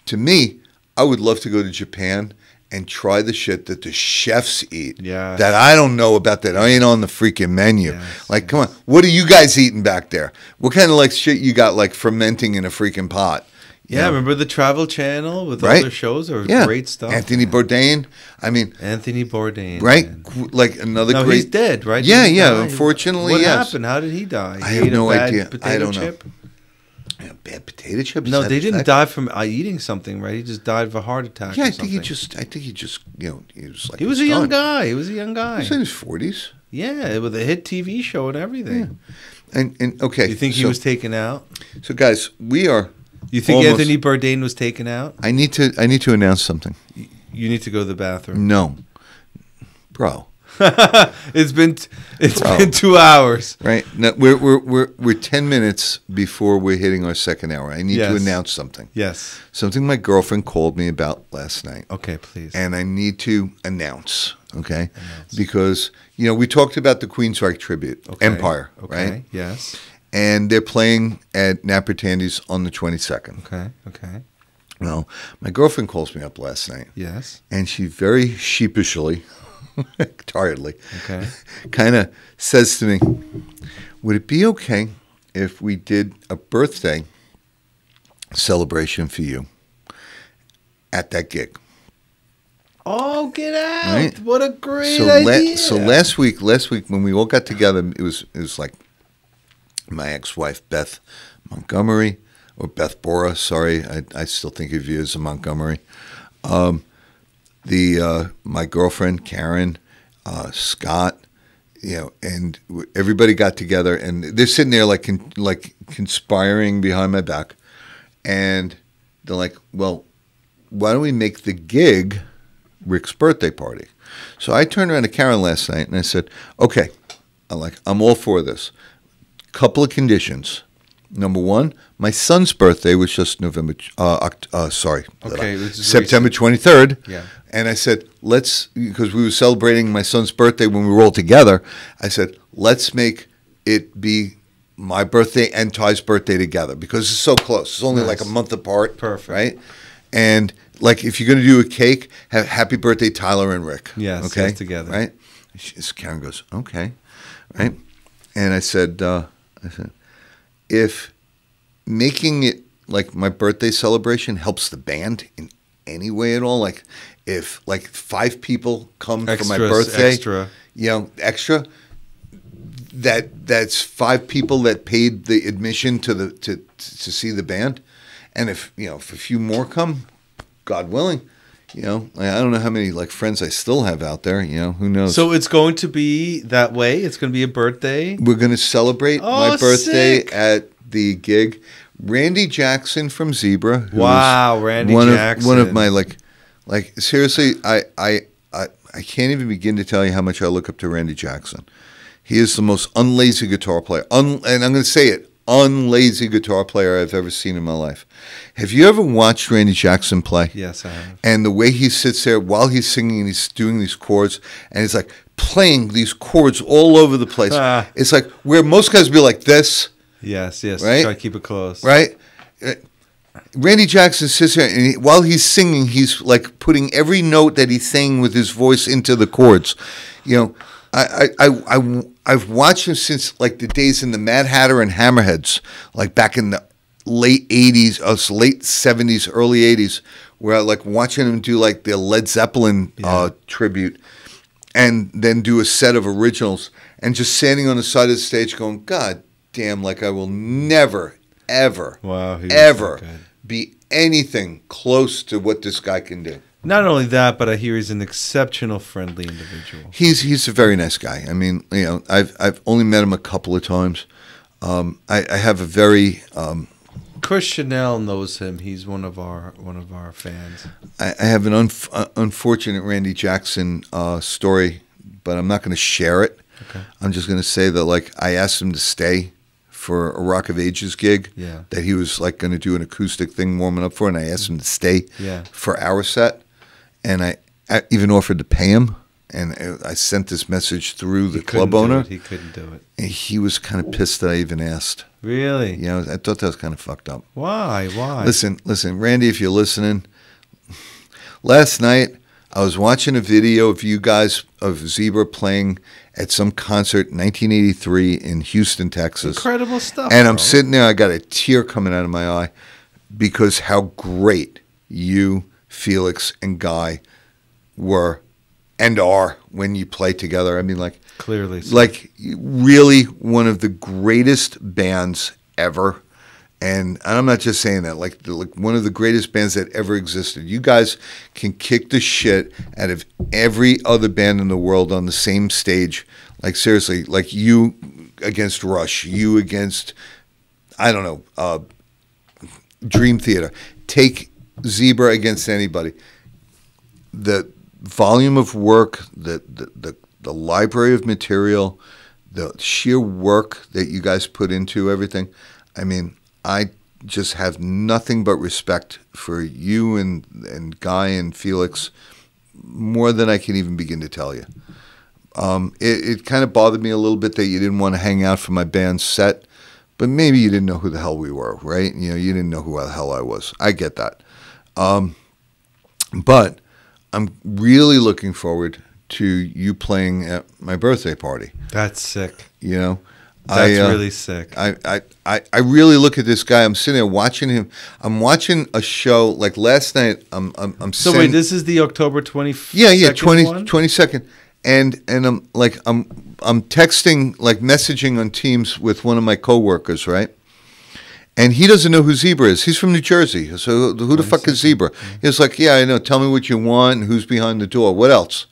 To me, I would love to go to Japan and try the shit that the chefs eat. Yeah. That I don't know about, that ain't on the freaking menu. Yes, like, come on, what are you guys eating back there? What kind of like shit you got like fermenting in a freaking pot? Yeah, remember the Travel Channel with all their shows? Or great stuff. Anthony Bourdain. Anthony Bourdain. Right? Man. Like another great... he's dead, right? Yeah. Unfortunately, what happened? How did he die? I have no idea. I don't chip? know. Yeah, bad potato chips? No, they didn't die from eating something, right? He just died of a heart attack. Yeah, I think he just, he was like... He was a young guy. He was a young guy. He was in his 40s. Yeah, with a hit TV show and everything. Yeah. And okay. You think he was taken out? So, guys, we are... You think Anthony Bourdain was taken out? I need to announce something. You need to go to the bathroom. No, bro. It's been 2 hours. Right. No, we're 10 minutes before we're hitting our second hour. I need to announce something. Yes. Something my girlfriend called me about last night. Okay, please. And I need to announce. Okay. Because we talked about the Queensryche tribute, Empire. Okay. Right. Yes. And they're playing at Napper Tandy's on the 22nd. Okay. Well, my girlfriend calls me up last night. Yes. And she very sheepishly tiredly, Okay. kind of says to me, would it be okay if we did a birthday celebration for you at that gig? Oh, get out! Right? What a great idea! So last week when we all got together, it was like my ex-wife Beth Montgomery, or Beth Bora. Sorry, I still think of you as a Montgomery. My girlfriend Karen, Scott, and everybody got together, and they're sitting there like conspiring behind my back, and they're like, "Well, why don't we make the gig Rick's birthday party?" So I turned around to Karen last night and I said, "Okay, I'm all for this. Couple of conditions. Number one, my son's birthday was just September 23rd. Yeah. And I said, because we were celebrating my son's birthday when we were all together, I said, let's make it be my birthday and Ty's birthday together because it's so close. It's only like a month apart. Perfect. Right? And if you're going to do a cake, have happy birthday, Tyler and Rick. Yes, okay? yes, together. Right? Karen goes, okay. Right? And I said, if making it like my birthday celebration helps the band in any way at all, if 5 people come for my birthday, extra, that's 5 people that paid the admission to see the band, and if a few more come, God willing, I don't know how many friends I still have out there. Who knows? So it's going to be that way. It's going to be a birthday. We're going to celebrate my birthday sick. at the gig. Randy Jackson from Zebra. Randy Jackson. One of my seriously, I can't even begin to tell you how much I look up to Randy Jackson. He is the most unlazy guitar player, and I'm going to say it, unlazy guitar player I've ever seen in my life. Have you ever watched Randy Jackson play? Yes, I have. And the way he sits there while he's singing and he's doing these chords, and he's playing these chords all over the place. It's where most guys would be like this. Yes, right? Try to keep it close. Right? Randy Jackson sits there, and while he's singing, he's putting every note that he's saying with his voice into the chords. I've watched him since the days in the Mad Hatter and Hammerheads, back in the late 80s, late 70s, early 80s, where I watching him do the Led Zeppelin tribute, and then do a set of originals, and just standing on the side of the stage going, God damn, I will never, ever, ever be anything close to what this guy can do. Not only that, but I hear he's an exceptional, friendly individual. He's a very nice guy. I mean, I've only met him a couple of times. I have a very Chris Chanel knows him. He's one of our fans. I have an unfortunate Randy Jackson story, but I'm not going to share it. Okay. I'm just going to say that I asked him to stay for a Rock of Ages gig that he was going to do an acoustic thing warming up for, and I asked him to stay for our set, and I even offered to pay him, and I sent this message through the club owner. He couldn't do it. And he was kind of pissed that I even asked. Really? I thought that was kind of fucked up. Why? Listen, Randy, if you're listening, last night I was watching a video of you guys of Zebra playing at some concert in 1983 in Houston, Texas. Incredible stuff. And I'm sitting there, I got a tear coming out of my eye because how great you, Felix, and Guy were and are when you play together. I mean, clearly, really one of the greatest bands ever. And I'm not just saying that, one of the greatest bands that ever existed. You guys can kick the shit out of every other band in the world on the same stage. Seriously, you against Rush, you against, I don't know, Dream Theater. Take Zebra against anybody. The volume of work, the library of material, the sheer work that you guys put into everything. I mean, I just have nothing but respect for you and Guy and Felix, more than I can even begin to tell you. It kind of bothered me a little bit that you didn't want to hang out for my band's set, but maybe you didn't know who the hell we were, right? You didn't know who the hell I was. I get that. But I'm really looking forward to you playing at my birthday party. That's sick. You know, that's really sick. I really look at this guy. I'm sitting there watching him. I'm watching a show like last night. So wait, this is the October 22nd. Yeah, 22nd. And I'm texting, like messaging on Teams with one of my coworkers, right? And he doesn't know who Zebra is. He's from New Jersey. So who the fuck is Zebra? He was like, yeah, I know. Tell me what you want and who's behind the door. What else?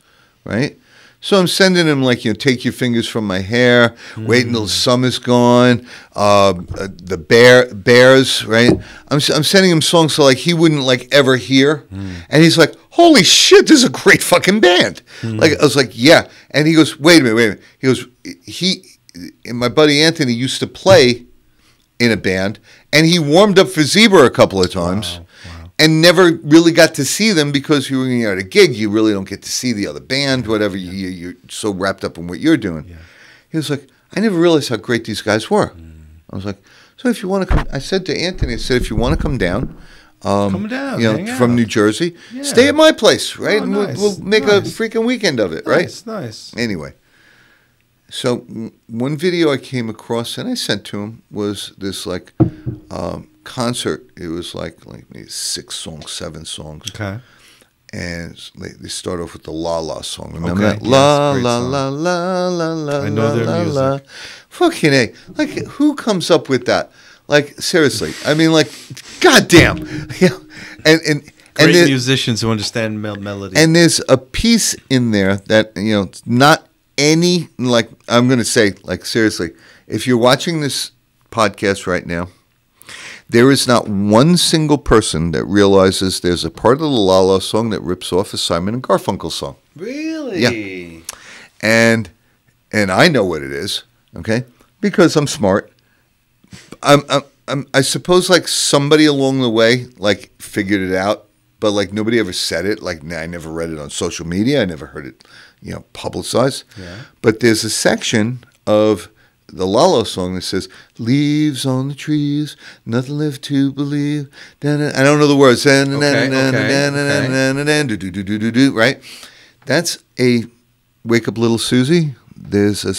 Right? So I'm sending him like, take your fingers from my hair, wait until the summer's gone, the bears, right? I'm sending him songs so like he wouldn't like ever hear. And he's like, holy shit, this is a great fucking band. Like I was like, yeah. And he goes, wait a minute. He goes, and my buddy Anthony used to play in a band, and he warmed up for Zebra a couple of times. Wow. And never really got to see them because you were at a gig. You really don't get to see the other band, whatever. You're so wrapped up in what you're doing. Yeah. He was like, I never realized how great these guys were. I was like, so if you want to come, I said to Anthony, I said, if you want to come down, from New Jersey, stay at my place, right? And we'll make a freaking weekend of it, right? Nice. Anyway, so one video I came across and I sent to him was this like concert. It was like maybe 6 songs, 7 songs. Okay. And they start off with the La La song. Remember that? La La La La La La. I know their music. Fucking A. Like, who comes up with that? Like, seriously. I mean, like, goddamn. And great musicians who understand melody. And there's a piece in there that, not any, like, I'm going to say, like, seriously, if you're watching this podcast right now, there is not one single person that realizes there's a part of the La La song that rips off a Simon and Garfunkel song. Really? Yeah. And I know what it is, okay? Because I'm smart. I suppose like somebody along the way like figured it out, but like nobody ever said it. Like I never read it on social media. I never heard it, publicized. Yeah. But there's a section of the Lalo song that says, leaves on the trees, nothing left to believe. I don't know the words. Right? That's a Wake Up Little Susie. There's a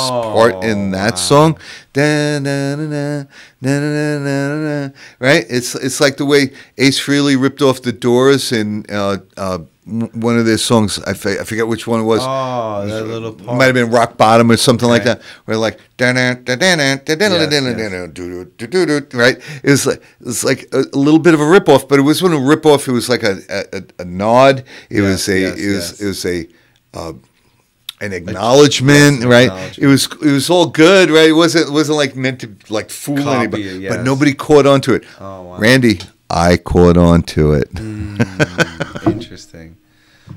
part in that song. Right? It's like the way Ace Frehley ripped off the Doors in one of their songs. I forget which one it was. Oh, that little part. Might have been Rock Bottom or something like that. Where like right? It's like a little bit of a ripoff, but it wasn't a ripoff. It was like a nod. It was an acknowledgement, right? It was all good, right? It wasn't like meant to like fool anybody, but nobody caught on to it. Oh, wow. Randy, I caught on to it. Interesting.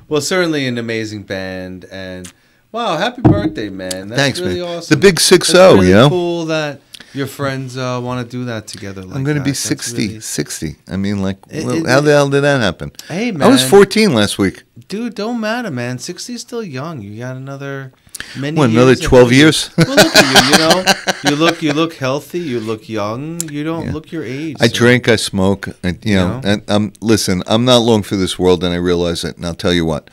Well, certainly an amazing band, and wow, happy birthday, man! That's Thanks, really man. awesome. The big 6-0, really cool that your friends want to do that together. Like I'm going to be 60. I mean, like, how the hell did that happen? Hey, man. I was 14 last week. Dude, don't matter, man. 60 is still young. You got another another 12 years? Well, look at you. You look healthy. You look young. You don't look your age. I drink. I smoke. And listen, I'm not long for this world, and I realize it. And I'll tell you what,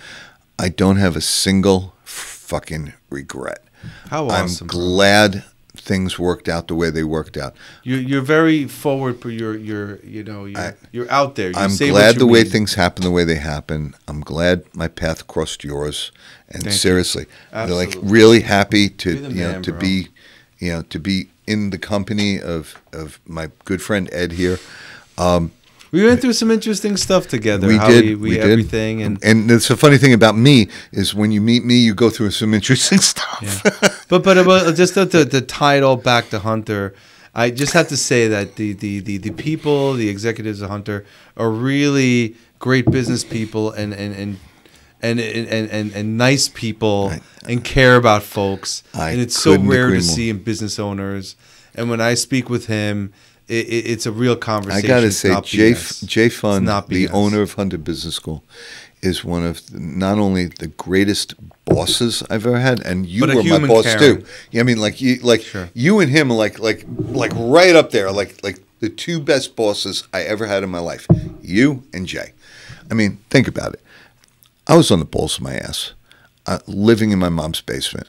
I don't have a single fucking regret. How awesome! I'm glad things worked out the way they worked out. You're very forward, but you're out there. I'm glad the way things happen the way they happen. I'm glad my path crossed yours. And seriously, they're like really happy to be in the company of my good friend Ed here. We went through some interesting stuff together. We did. Everything. And it's a funny thing about me is when you meet me, you go through some interesting stuff. Yeah. but just to tie it all back to Hunter, I just have to say that the people, the executives of Hunter, are really great business people and nice people and care about folks. And it's so rare to see in business owners. And when I speak with him, it's a real conversation. I got to say, Jay Fun, the owner of Hunter Business School, is one of not only the greatest bosses I've ever had, and you were my boss too. Yeah, I mean, you and him are like right up there, like the two best bosses I ever had in my life. You and Jay. I mean, think about it. I was on the balls of my ass. living in my mom's basement.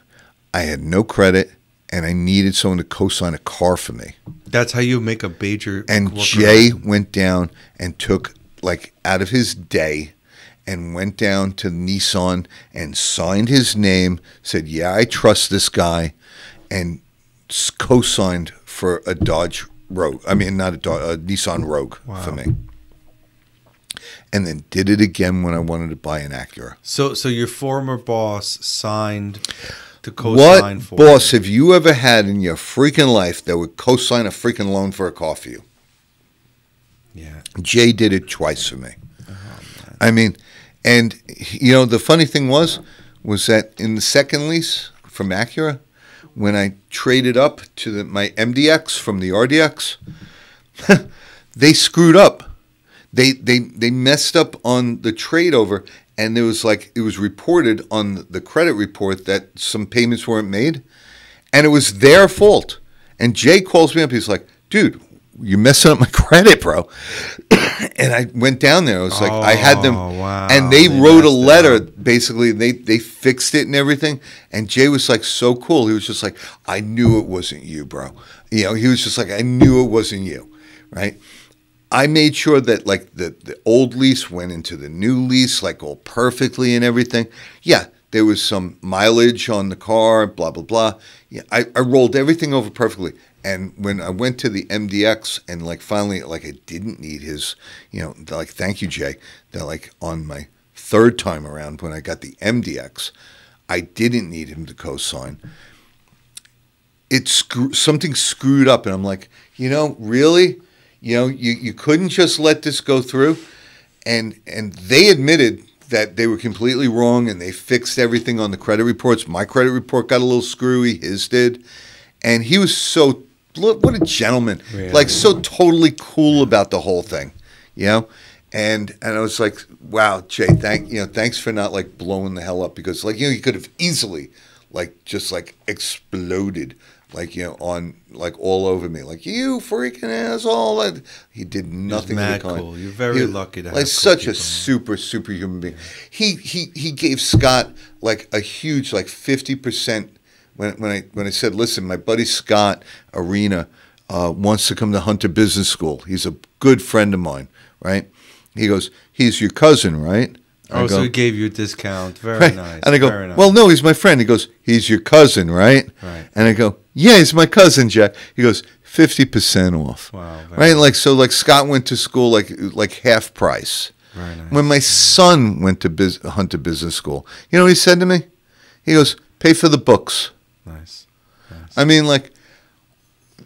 I had no credit, and I needed someone to co-sign a car for me. That's how you make a major. And Jay went down and took, like, out of his day and went down to Nissan and signed his name, said, yeah, I trust this guy, and co-signed for a Dodge Rogue. I mean, not a Nissan Rogue for me. And then did it again when I wanted to buy an Acura. So your former boss signed to co-sign for What boss have you ever had in your freaking life that would co-sign a freaking loan for a car for you? Yeah. Jay did it twice for me. I mean, and, you know, the funny thing was that in the second lease from Acura, when I traded up to my MDX from the RDX, they screwed up. They messed up on the trade over, and there was like, it was reported on the credit report that some payments weren't made, and it was their fault. And Jay calls me up. He's like, dude, you're messing up my credit, bro. And I went down there. I was like, I had them, and they wrote a letter. Basically, they fixed it and everything. And Jay was like so cool. He was just like, I knew it wasn't you, bro. You know, he was just like, I knew it wasn't you, right? I made sure that like the old lease went into the new lease like all perfectly and everything. Yeah, there was some mileage on the car, blah, blah, blah. Yeah, I rolled everything over perfectly. And when I went to the MDX and like finally like I didn't need his, you know, like, thank you, Jay. They're like on my third time around when I got the MDX, I didn't need him to co-sign. Something screwed up, and I'm like, you know, really? You know, you couldn't just let this go through. And they admitted that they were completely wrong, and they fixed everything on the credit reports. My credit report got a little screwy, his did. And he was so, what a gentleman. Really? Like, so totally cool about the whole thing, you know? And I was like, wow, Jay, thanks for not like blowing the hell up, because like, you know, you could have easily like just like exploded, like, you know, on like all over me, like, you freaking asshole. And he did nothing of the kind. Cool. You're very lucky to have like such a super human being. He gave Scott like a huge like 50%. When I said, listen, my buddy Scott Arena wants to come to Hunter Business School. He's a good friend of mine, right? He goes, he's your cousin, right? So he gave you a discount. Very nice. And I go, well, no, he's my friend. He goes, he's your cousin, right? Right. And I go, yeah, he's my cousin, Jack. He goes, 50% off. Wow. Right? Like, so like Scott went to school like half price. Very nice. When my son went to Hunter Business School, you know what he said to me? He goes, pay for the books. Nice. I mean, like,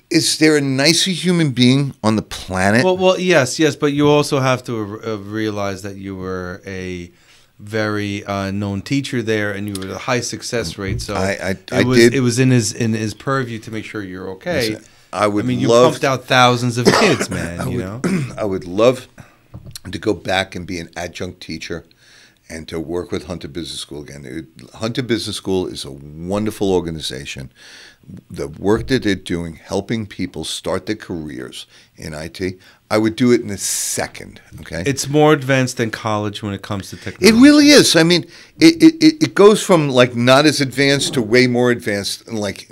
is there a nicer human being on the planet? Well, yes, but you also have to realize that you were a very known teacher there, and you were at a high success rate. So it was in his purview to make sure you're okay. Listen, you pumped out thousands of kids, man. You know, I would love to go back and be an adjunct teacher and to work with Hunter Business School again. Hunter Business School is a wonderful organization. The work that they're doing, helping people start their careers in IT, I would do it in a second, okay? It's more advanced than college when it comes to technology. It really is. I mean, it goes from, like, not as advanced to way more advanced in, like,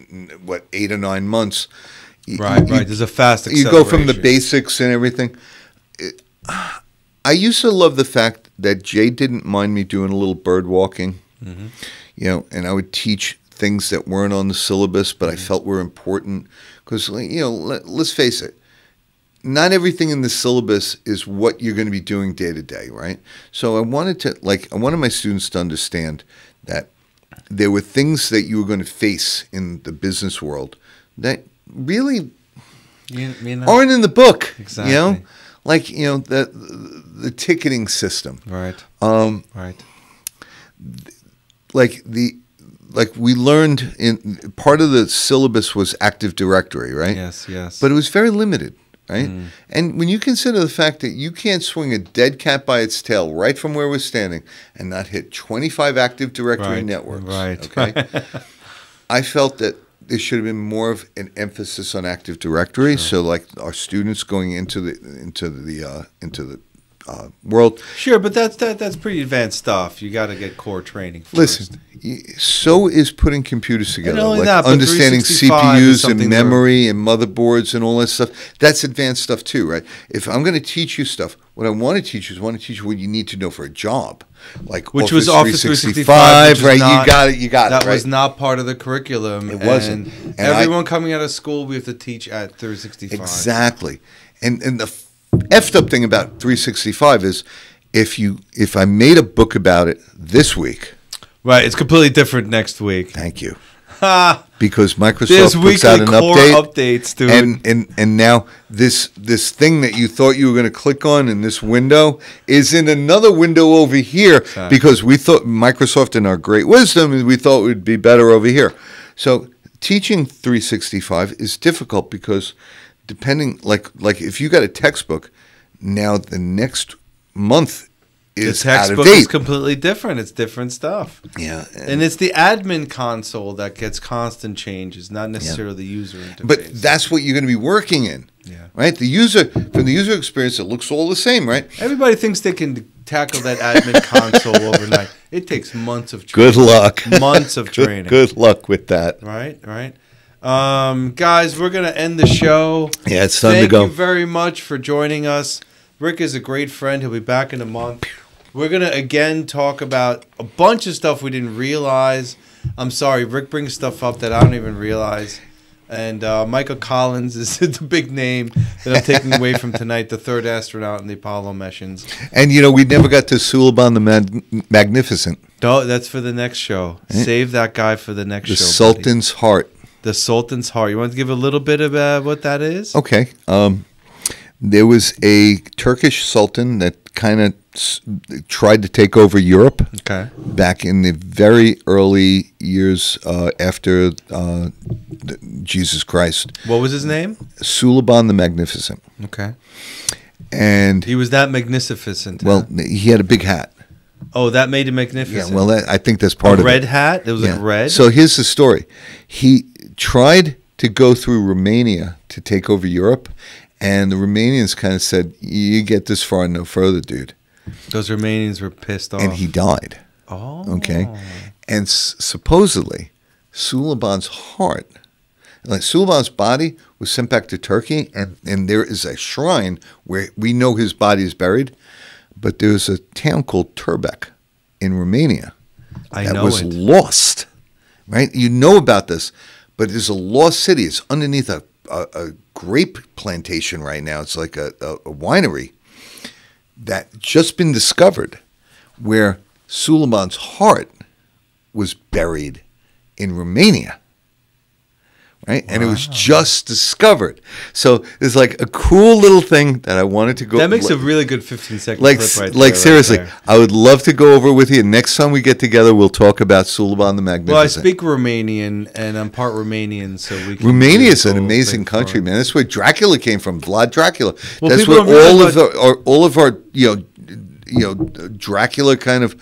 8 or 9 months. Right. There's a fast acceleration. You go from the basics and everything. I used to love the fact that Jay didn't mind me doing a little bird walking, you know, and I would teach things that weren't on the syllabus, but I felt were important. Because, you know, let's face it, not everything in the syllabus is what you're going to be doing day to day, right? So I wanted my students to understand that there were things that you were going to face in the business world that really aren't in the book, exactly. You know? Like, you know, the ticketing system. Right. Right. Like we learned in part of the syllabus was Active Directory, right? Yes. But it was very limited, right? And when you consider the fact that you can't swing a dead cat by its tail right from where we're standing and not hit 25 Active Directory networks, okay? I felt that there should have been more of an emphasis on Active Directory. Sure. So, like, our students going into the world. Sure, but that's pretty advanced stuff. You got to get core training first. Listen, So is putting computers together, only like that, but understanding 365 is CPUs and something memory and motherboards and all that stuff. That's advanced stuff too, right? If I'm going to teach you stuff, what I want to teach you is what you need to know for a job, like which Office was Office 365, 365, right? Not, you got it. You got that it. Right? was not part of the curriculum. It wasn't. And everyone coming out of school, we have to teach at 365. Exactly. And the effed up thing about 365 is if I made a book about it this week. Right, it's completely different next week. Thank you. Because Microsoft There's puts out an core updates, dude. And now this thing that you thought you were going to click on in this window is in another window over here, exactly. Because we thought Microsoft, in our great wisdom, we thought it would be better over here. So teaching 365 is difficult because depending, like if you got a textbook, now the next month is out of date. The textbook is completely different. It's different stuff. Yeah. And it's the admin console that gets constant changes, not necessarily the user interface. But that's what you're going to be working in. Yeah. Right? From the user experience, it looks all the same, right? Everybody thinks they can tackle that admin console overnight. It takes months of training. Good luck. Months of training. Good luck with that. Right. Guys, we're going to end the show. Yeah, it's time to go. Thank you very much for joining us. Rick is a great friend. He'll be back in a month. We're going to, again, talk about a bunch of stuff we didn't realize. I'm sorry, Rick brings stuff up that I don't even realize. And Michael Collins is the big name that I'm taking away from tonight, the third astronaut in the Apollo missions. And, we never got to Suliban the Magnificent. No, that's for the next show. Save that guy for the next show. The Sultan's Heart. The Sultan's Heart. You want to give a little bit about what that is? Okay. There was a Turkish sultan that kind of tried to take over Europe. Okay. Back in the very early years after Jesus Christ. What was his name? Suliban the Magnificent. Okay. And he was that magnificent. Well, he had a big hat. Oh, that made him magnificent. Yeah, well, I think that's part of it. A red hat? It was like red? So here's the story. He tried to go through Romania to take over Europe, and the Romanians kind of said, you get this far and no further, dude. Those Romanians were pissed off. And he died. Oh. Okay. And supposedly, Suliban's heart, like Suliban's body was sent back to Turkey, and there is a shrine where we know his body is buried, but there's a town called Turbek in Romania that was lost, right? You know about this, but it's a lost city. It's underneath a grape plantation right now. It's like a winery that just been discovered where Suliban's heart was buried in Romania. Right? Wow. And it was just discovered. So it's like a cool little thing that I wanted to go. That makes a really good 15-second clip right there. Like, seriously, right there. I would love to go over with you. Next time we get together, we'll talk about Suliban the Magnificent. Well, I speak Romanian, and I'm part Romanian, so we can... Romania is an amazing country, man. That's where Dracula came from, Vlad Dracula. Well, that's where all of our Dracula kind of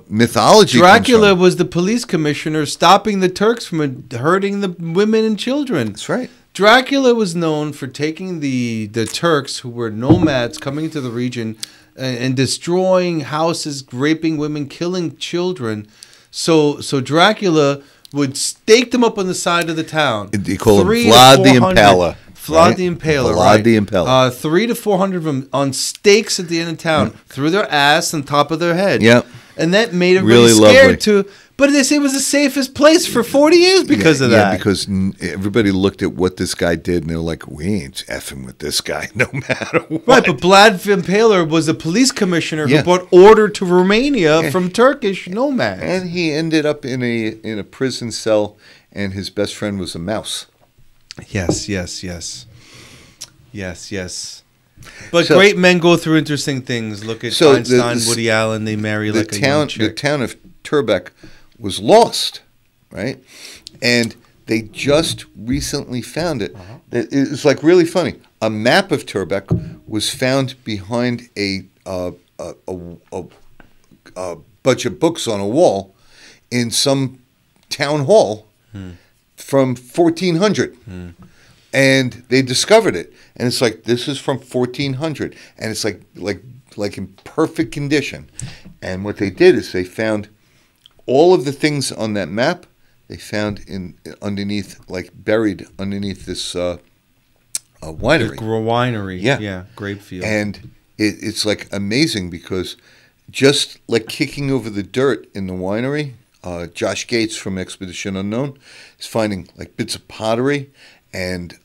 mythology. Dracula was the police commissioner stopping the Turks from hurting the women and children. That's right. Dracula was known for taking the Turks, who were nomads coming into the region, and destroying houses, raping women, killing children. So Dracula would stake them up on the side of the town. You call him Vlad the Impaler. Vlad the Impaler, Vlad the Impaler. 300 to 400 of them on stakes at the end of town, through their ass and top of their head. Yep. And that made everybody scared too. But they say it was the safest place for 40 years because of that. Yeah, because everybody looked at what this guy did and they were like, we ain't effing with this guy no matter what. Right, but Vlad Impaler was a police commissioner who brought order to Romania from Turkish nomads. And he ended up in a prison cell, and his best friend was a mouse. Yes. But great men go through interesting things. Look at Einstein, Woody Allen. They marry like a young chick. The town of Turbek was lost, right? And they just recently found it. It's like really funny. A map of Turbek was found behind a bunch of books on a wall in some town hall from 1400. And they discovered it. And it's like, this is from 1400. And it's like in perfect condition. And what they did is they found all of the things on that map they found buried underneath this winery. The winery, yeah, grape field. And it's like amazing because just like kicking over the dirt in the winery, Josh Gates from Expedition Unknown is finding like bits of pottery and.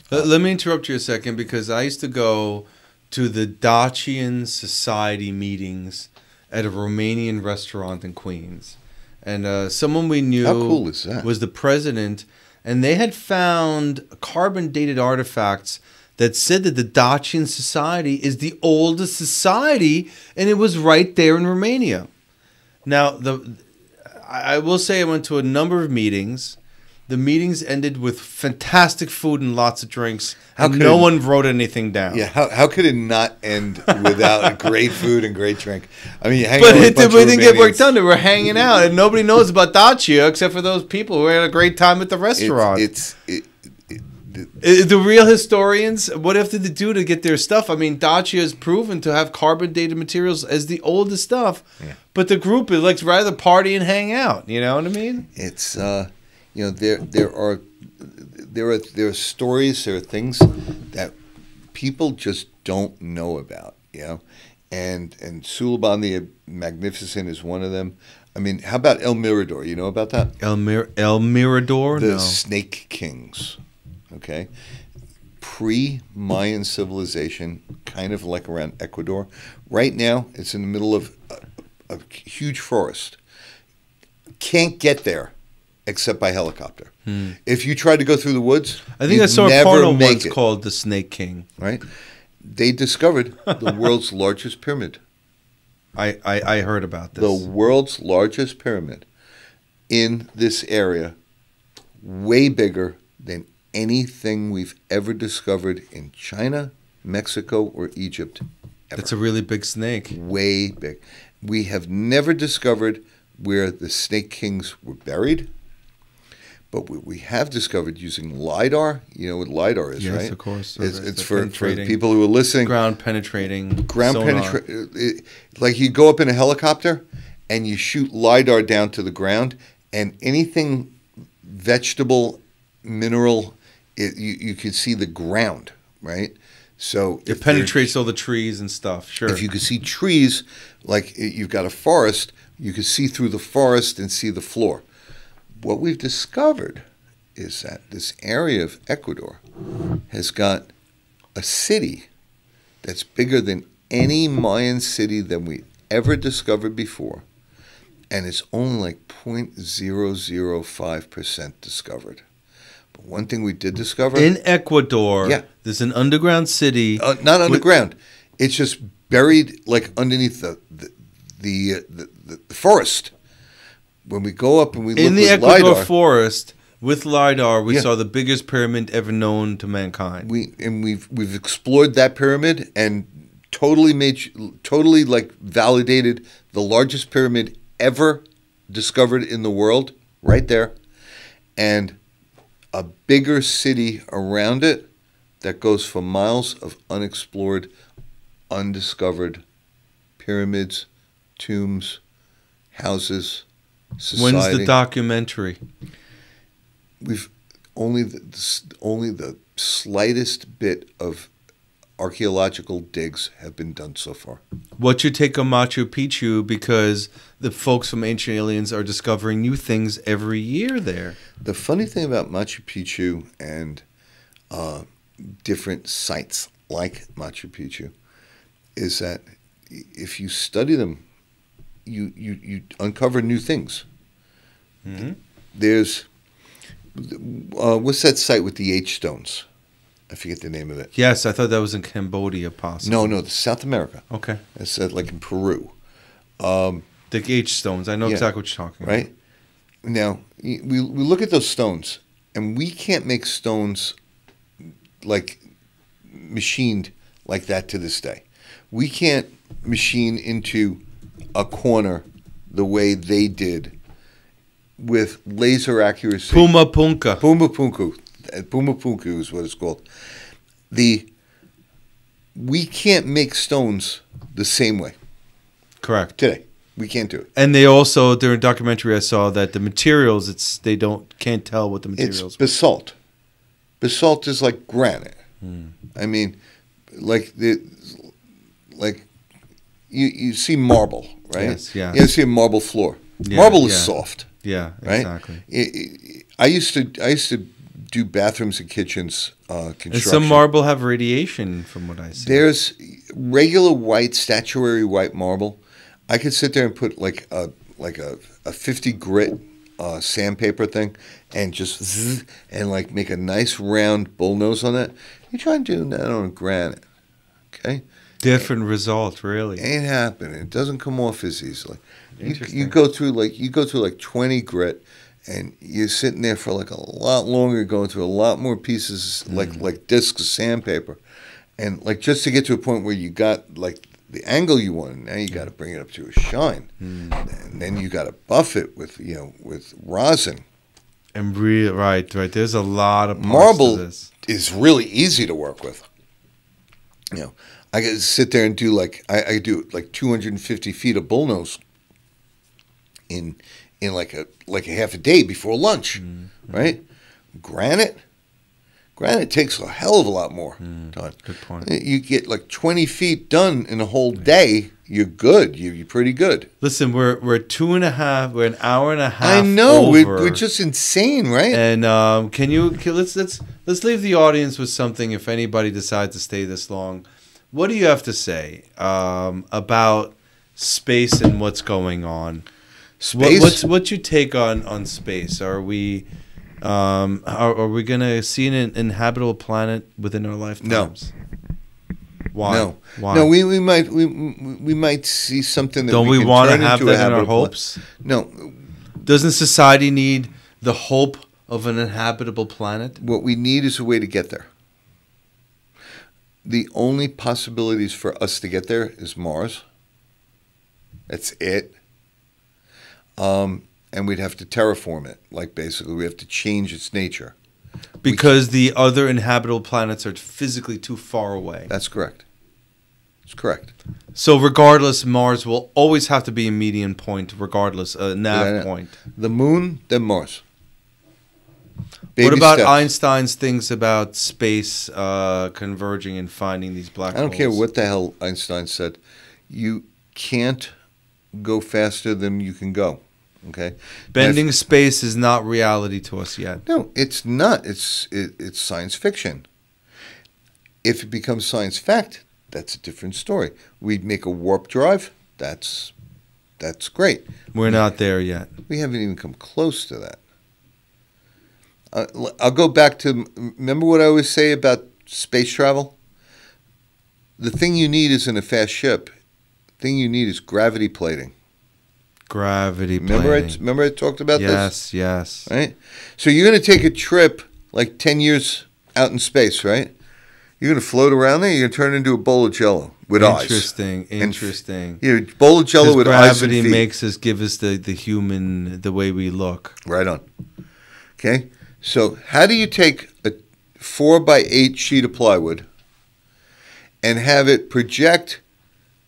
Let me interrupt you a second because I used to go to the Dacian Society meetings at a Romanian restaurant in Queens. And someone we knew How cool is that? Was the president, and they had found carbon-dated artifacts that said that the Dacian Society is the oldest society, and it was right there in Romania. Now, I will say I went to a number of meetings. The meetings ended with fantastic food and lots of drinks. And no one wrote anything down. Yeah, how could it not end without great food and great drink? I mean, we didn't get work done. We were hanging out, and nobody knows about Dacia except for those people who had a great time at the restaurant. The real historians, what have they do to get their stuff? I mean, Dacia is proven to have carbon-dated materials as the oldest stuff, but the group is like rather party and hang out. You know what I mean? It's there are stories, there are things that people just don't know about, and Sullivan the Magnificent is one of them. I mean, how about El Mirador? You know about that? El Mirador? The Snake Kings, okay? Pre-Mayan civilization, kind of like around Ecuador. Right now, it's in the middle of a huge forest. Can't get there except by helicopter. If you try to go through the woods, I think I saw a porno once called The Snake King. Right? They discovered the world's largest pyramid. I heard about this. The world's largest pyramid in this area, way bigger than anything we've ever discovered in China, Mexico, or Egypt. Ever. That's a really big snake. Way big. We have never discovered where the Snake Kings were buried, but we have discovered using LiDAR. You know what LiDAR is, right? Yes, of course. It's for people who are listening. Ground penetrating. Like you go up in a helicopter and you shoot LiDAR down to the ground, and anything vegetable, mineral, you can see the ground, right? So it penetrates all the trees and stuff. Sure. If you could see trees, like you've got a forest, you could see through the forest and see the floor. What we've discovered is that this area of Ecuador has got a city that's bigger than any Mayan city that we ever discovered before, and it's only like 0.005% discovered. But one thing we did discover in Ecuador, there's an underground city. Not underground; it's just buried like underneath the forest. When we go up and we look in the with Ecuador LiDAR, forest with LiDAR, we saw the biggest pyramid ever known to mankind. We've explored that pyramid and totally like validated the largest pyramid ever discovered in the world right there, and a bigger city around it that goes for miles of unexplored, undiscovered pyramids, tombs, houses, society. When's the documentary? We've only the slightest bit of archaeological digs have been done so far. What's your take on Machu Picchu? Because the folks from Ancient Aliens are discovering new things every year there. The funny thing about Machu Picchu and different sites like Machu Picchu is that if you study them, you uncover new things. Mm-hmm. There's what's that site with the H stones? I forget the name of it. Yes, I thought that was in Cambodia, possibly. No, South America. Okay. It's like in Peru. The H stones. I know exactly what you're talking about. Right? Now, we look at those stones, and we can't make stones like machined like that to this day. We can't machine into a corner the way they did with laser accuracy. Puma Punku. Puma Punku is what it's called. We can't make stones the same way. Correct. Today. We can't do it. And they also, during a documentary I saw, that the materials, can't tell what the materials It's basalt. Basalt is like granite. I mean, you see marble, right? Yes, yeah. You see a marble floor. Yeah, Marble is soft. Yeah, right? Exactly. I used to do bathrooms and kitchens construction. And some marble have radiation, from what I see. There's regular white, statuary white marble. I could sit there and put like a 50 grit sandpaper thing and just zzz, and like make a nice round bullnose on that. You try and do that on granite, okay? Different result, really. Ain't happening. It doesn't come off as easily. You go through like 20 grit, and you're sitting there for like a lot longer, going through a lot more pieces, like discs of sandpaper, and like just to get to a point where you got like the angle you want. Now you got to bring it up to a shine, and then you got to buff it with rosin. And right. There's a lot of parts marble to this. Is really easy to work with. I could sit there and do I do like 250 feet of bullnose in like a half a day before lunch, right? Granite takes a hell of a lot more time. Good point. You get like 20 feet done in a whole day. You're good. You're pretty good. Listen, we're 2.5. We're an hour and a half. I know. Over. We're just insane, right? And let's leave the audience with something. If anybody decides to stay this long, what do you have to say about space and what's going on? Space. What's your take on space? Are we gonna see an inhabitable planet within our lifetimes? No. Why? No. Why? No. We might see something that don't we want to have that in our hopes? No. Doesn't society need the hope of an inhabitable planet? What we need is a way to get there. The only possibilities for us to get there is Mars. That's it. And we'd have to terraform it. Like basically we have to change its nature. Because the other inhabitable planets are physically too far away. That's correct. That's correct. So regardless, Mars will always have to be a median point, regardless, a nav point. The moon, then Mars. What about Einstein's things about space converging and finding these black holes? I don't care what the hell Einstein said. You can't go faster than you can go. Okay, bending space is not reality to us yet. No, it's not. It's science fiction. If it becomes science fact, that's a different story. We'd make a warp drive. That's great. We're not there yet. We haven't even come close to that. I'll go back to, remember what I always say about space travel? The thing you need isn't a fast ship. The thing you need is gravity plating. Gravity plating. Remember I talked about this? Yes. Right? So you're going to take a trip like 10 years out in space, right? You're going to float around there. You're going to turn into a bowl of Jello with eyes. Interesting. Bowl of Jello with eyes and feet. Gravity makes us give us the human, the way we look. Right on. Okay? So how do you take a 4x8 sheet of plywood and have it project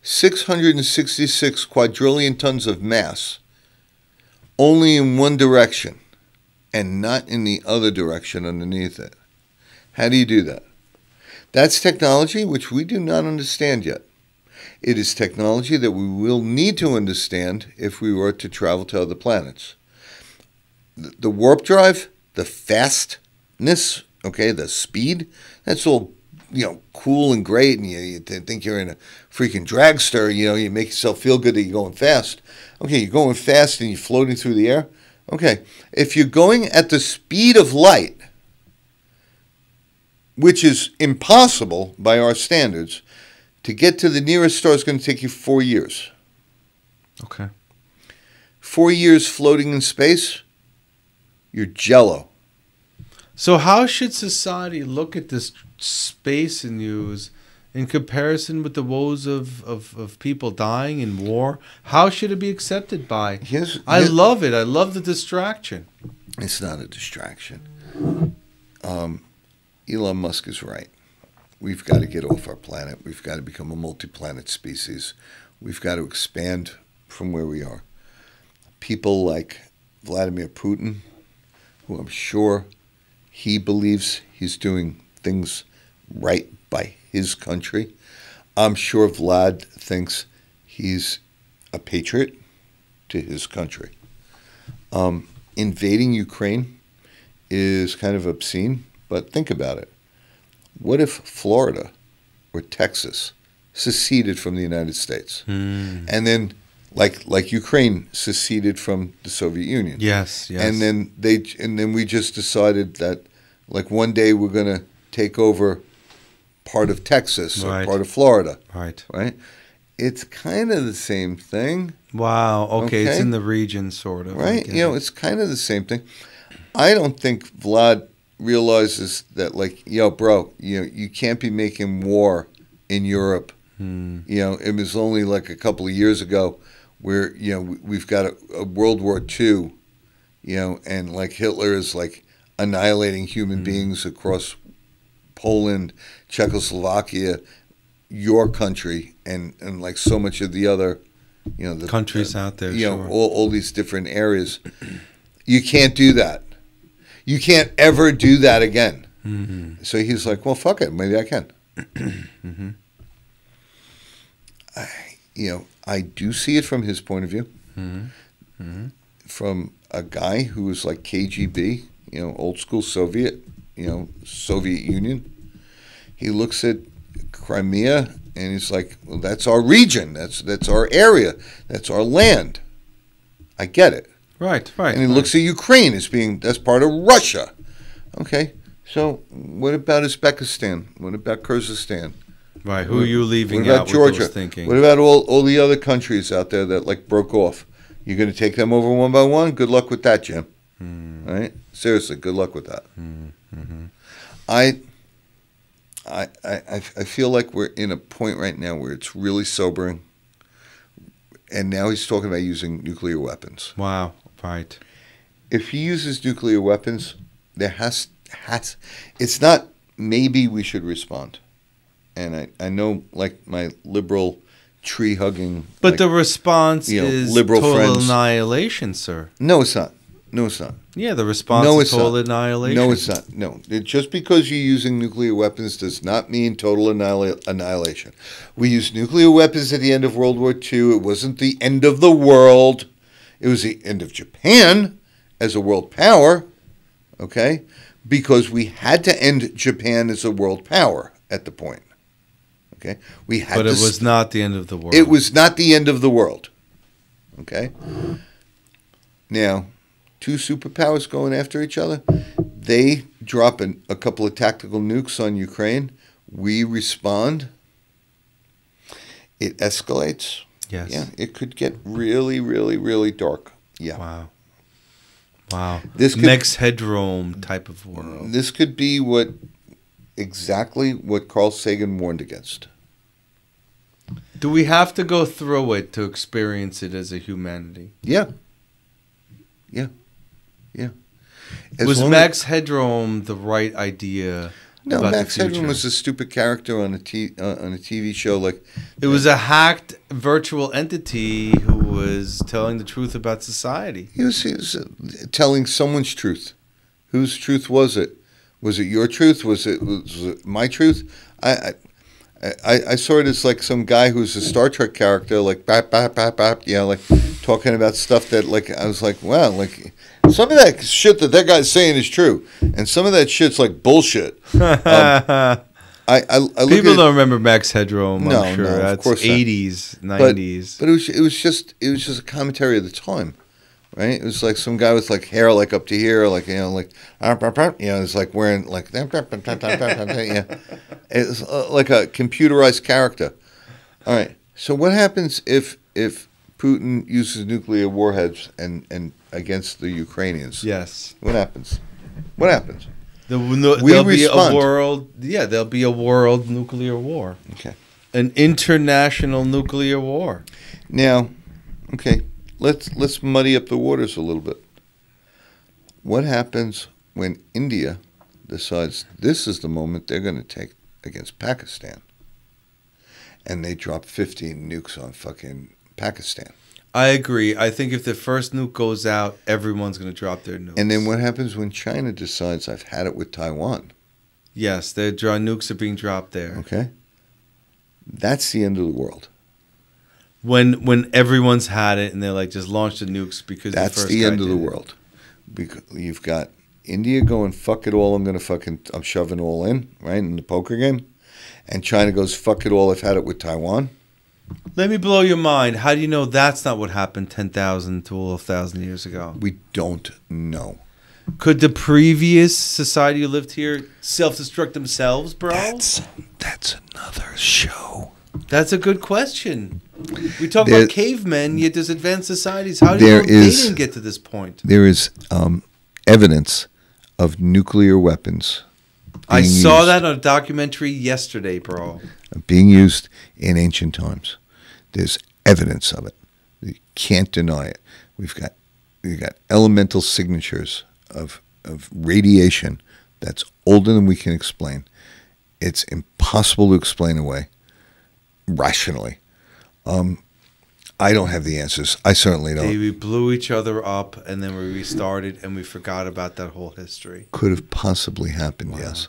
666 quadrillion tons of mass only in one direction and not in the other direction underneath it? How do you do that? That's technology which we do not understand yet. It is technology that we will need to understand if we were to travel to other planets. The warp drive, the fastness, okay, the speed, that's all, cool and great, and you think you're in a freaking dragster, you make yourself feel good that you're going fast. Okay, you're going fast and you're floating through the air. Okay, if you're going at the speed of light, which is impossible by our standards, to get to the nearest star is going to take you 4 years. Okay. 4 years floating in space, you're Jello. So how should society look at this space news in comparison with the woes of people dying in war? How should it be accepted by? I love it. I love the distraction. It's not a distraction. Elon Musk is right. We've got to get off our planet. We've got to become a multi-planet species. We've got to expand from where we are. People like Vladimir Putin, who I'm sure he believes he's doing things right by his country. I'm sure Vlad thinks he's a patriot to his country. Invading Ukraine is kind of obscene, but think about it. What if Florida or Texas seceded from the United States? And then, like Ukraine seceded from the Soviet Union. Yes, yes. And then we just decided that, like, one day we're going to take over part of Texas or part of Florida. Right. Right? It's kind of the same thing. Wow. Okay. It's in the region, sort of. Right? It's kind of the same thing. I don't think Vlad realizes that, like, bro, you can't be making war in Europe. It was only like a couple of years ago where, we've got a World War II, and like Hitler is like annihilating human beings across Poland, Czechoslovakia, your country, and like so much of the other, the countries out there, sure. all these different areas. You can't do that. You can't ever do that again. So he's like, well, fuck it, maybe I can. I do see it from his point of view. From a guy who was like KGB, old school Soviet, Soviet Union. He looks at Crimea and he's like, well, that's our region. That's our area. That's our land. I get it. Right. And he looks at Ukraine as being, that's part of Russia. Okay. So what about Uzbekistan? What about Kyrgyzstan? Right. Who are you leaving out with Georgia? those thinking? What about all the other countries out there that like broke off? You're going to take them over one by one? Good luck with that, Jim. All right? Seriously, good luck with that. I feel like we're in a point right now where it's really sobering. And now he's talking about using nuclear weapons. Wow. Right. If he uses nuclear weapons, there has it's not maybe we should respond. And I know, like, my liberal tree-hugging... But the response is liberal total friends. Annihilation, sir. No, it's not. No, it's not. Yeah, the response is total annihilation. No, it's not. No. Just because you're using nuclear weapons does not mean total annihilation. We used nuclear weapons at the end of World War II. It wasn't the end of the world. It was the end of Japan as a world power, okay? Because we had to end Japan as a world power at the point. Okay, but it was not the end of the world. It was not the end of the world. Okay. Now, two superpowers going after each other. They drop a couple of tactical nukes on Ukraine. We respond. It escalates. Yes. Yeah. It could get really, really, really dark. Yeah. Wow. This could, Next Hedrome type of world. This could be exactly what Carl Sagan warned against. Do we have to go through it to experience it as a humanity? Yeah. Was Max Headroom the right idea? No, Max Headroom was a stupid character on a TV show. Like, it was a hacked virtual entity who was telling the truth about society. He was telling someone's truth. Whose truth was it? Was it your truth? Was it my truth? I saw it as like some guy who's a Star Trek character, like bap, like talking about stuff that, like, I was like, wow, like some of that shit that guy's saying is true, and some of that shit's like bullshit. I People don't remember Max Headroom. No, I'm sure no, that's of course 80s, 90s. But it was just a commentary of the time. Right, it was like some guy with like hair like up to here, like it's like wearing like it's like a computerized character. All right, so what happens if Putin uses nuclear warheads and against the Ukrainians? Yes, what happens? What happens? There'll be a world. Yeah, there'll be a world nuclear war. Okay, an international nuclear war. Now, okay. Let's muddy up the waters a little bit. What happens when India decides this is the moment they're going to take against Pakistan, and they drop 15 nukes on fucking Pakistan? I agree. I think if the first nuke goes out, everyone's going to drop their nukes. And then what happens when China decides, I've had it with Taiwan? Yes, their nukes are being dropped there. Okay. That's the end of the world. When everyone's had it and they're like, just launch the nukes because that's the end of the world. Because you've got India going, fuck it all, I'm shoving all in, right, in the poker game. And China goes, fuck it all, I've had it with Taiwan. Let me blow your mind. How do you know that's not what happened 10,000 to 12,000 years ago? We don't know. Could the previous society who lived here self-destruct themselves, bro? That's another show. That's a good question. We talk about cavemen, yet there's advanced societies. How do you know they didn't get to this point? There is evidence of nuclear weapons. I saw that on a documentary yesterday, bro. Being used in ancient times. There's evidence of it. You can't deny it. We've got elemental signatures of radiation that's older than we can explain. It's impossible to explain away rationally. I don't have the answers. I certainly don't. We blew each other up, and then we restarted, and we forgot about that whole history. Could have possibly happened, yes.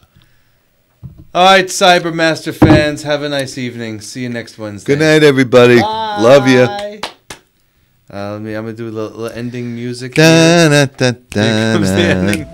All right, CyberMaster fans, have a nice evening. See you next Wednesday. Good night, everybody. Bye. Love you. I'm going to do a little ending music. Da, da, da, da, Here comes the ending.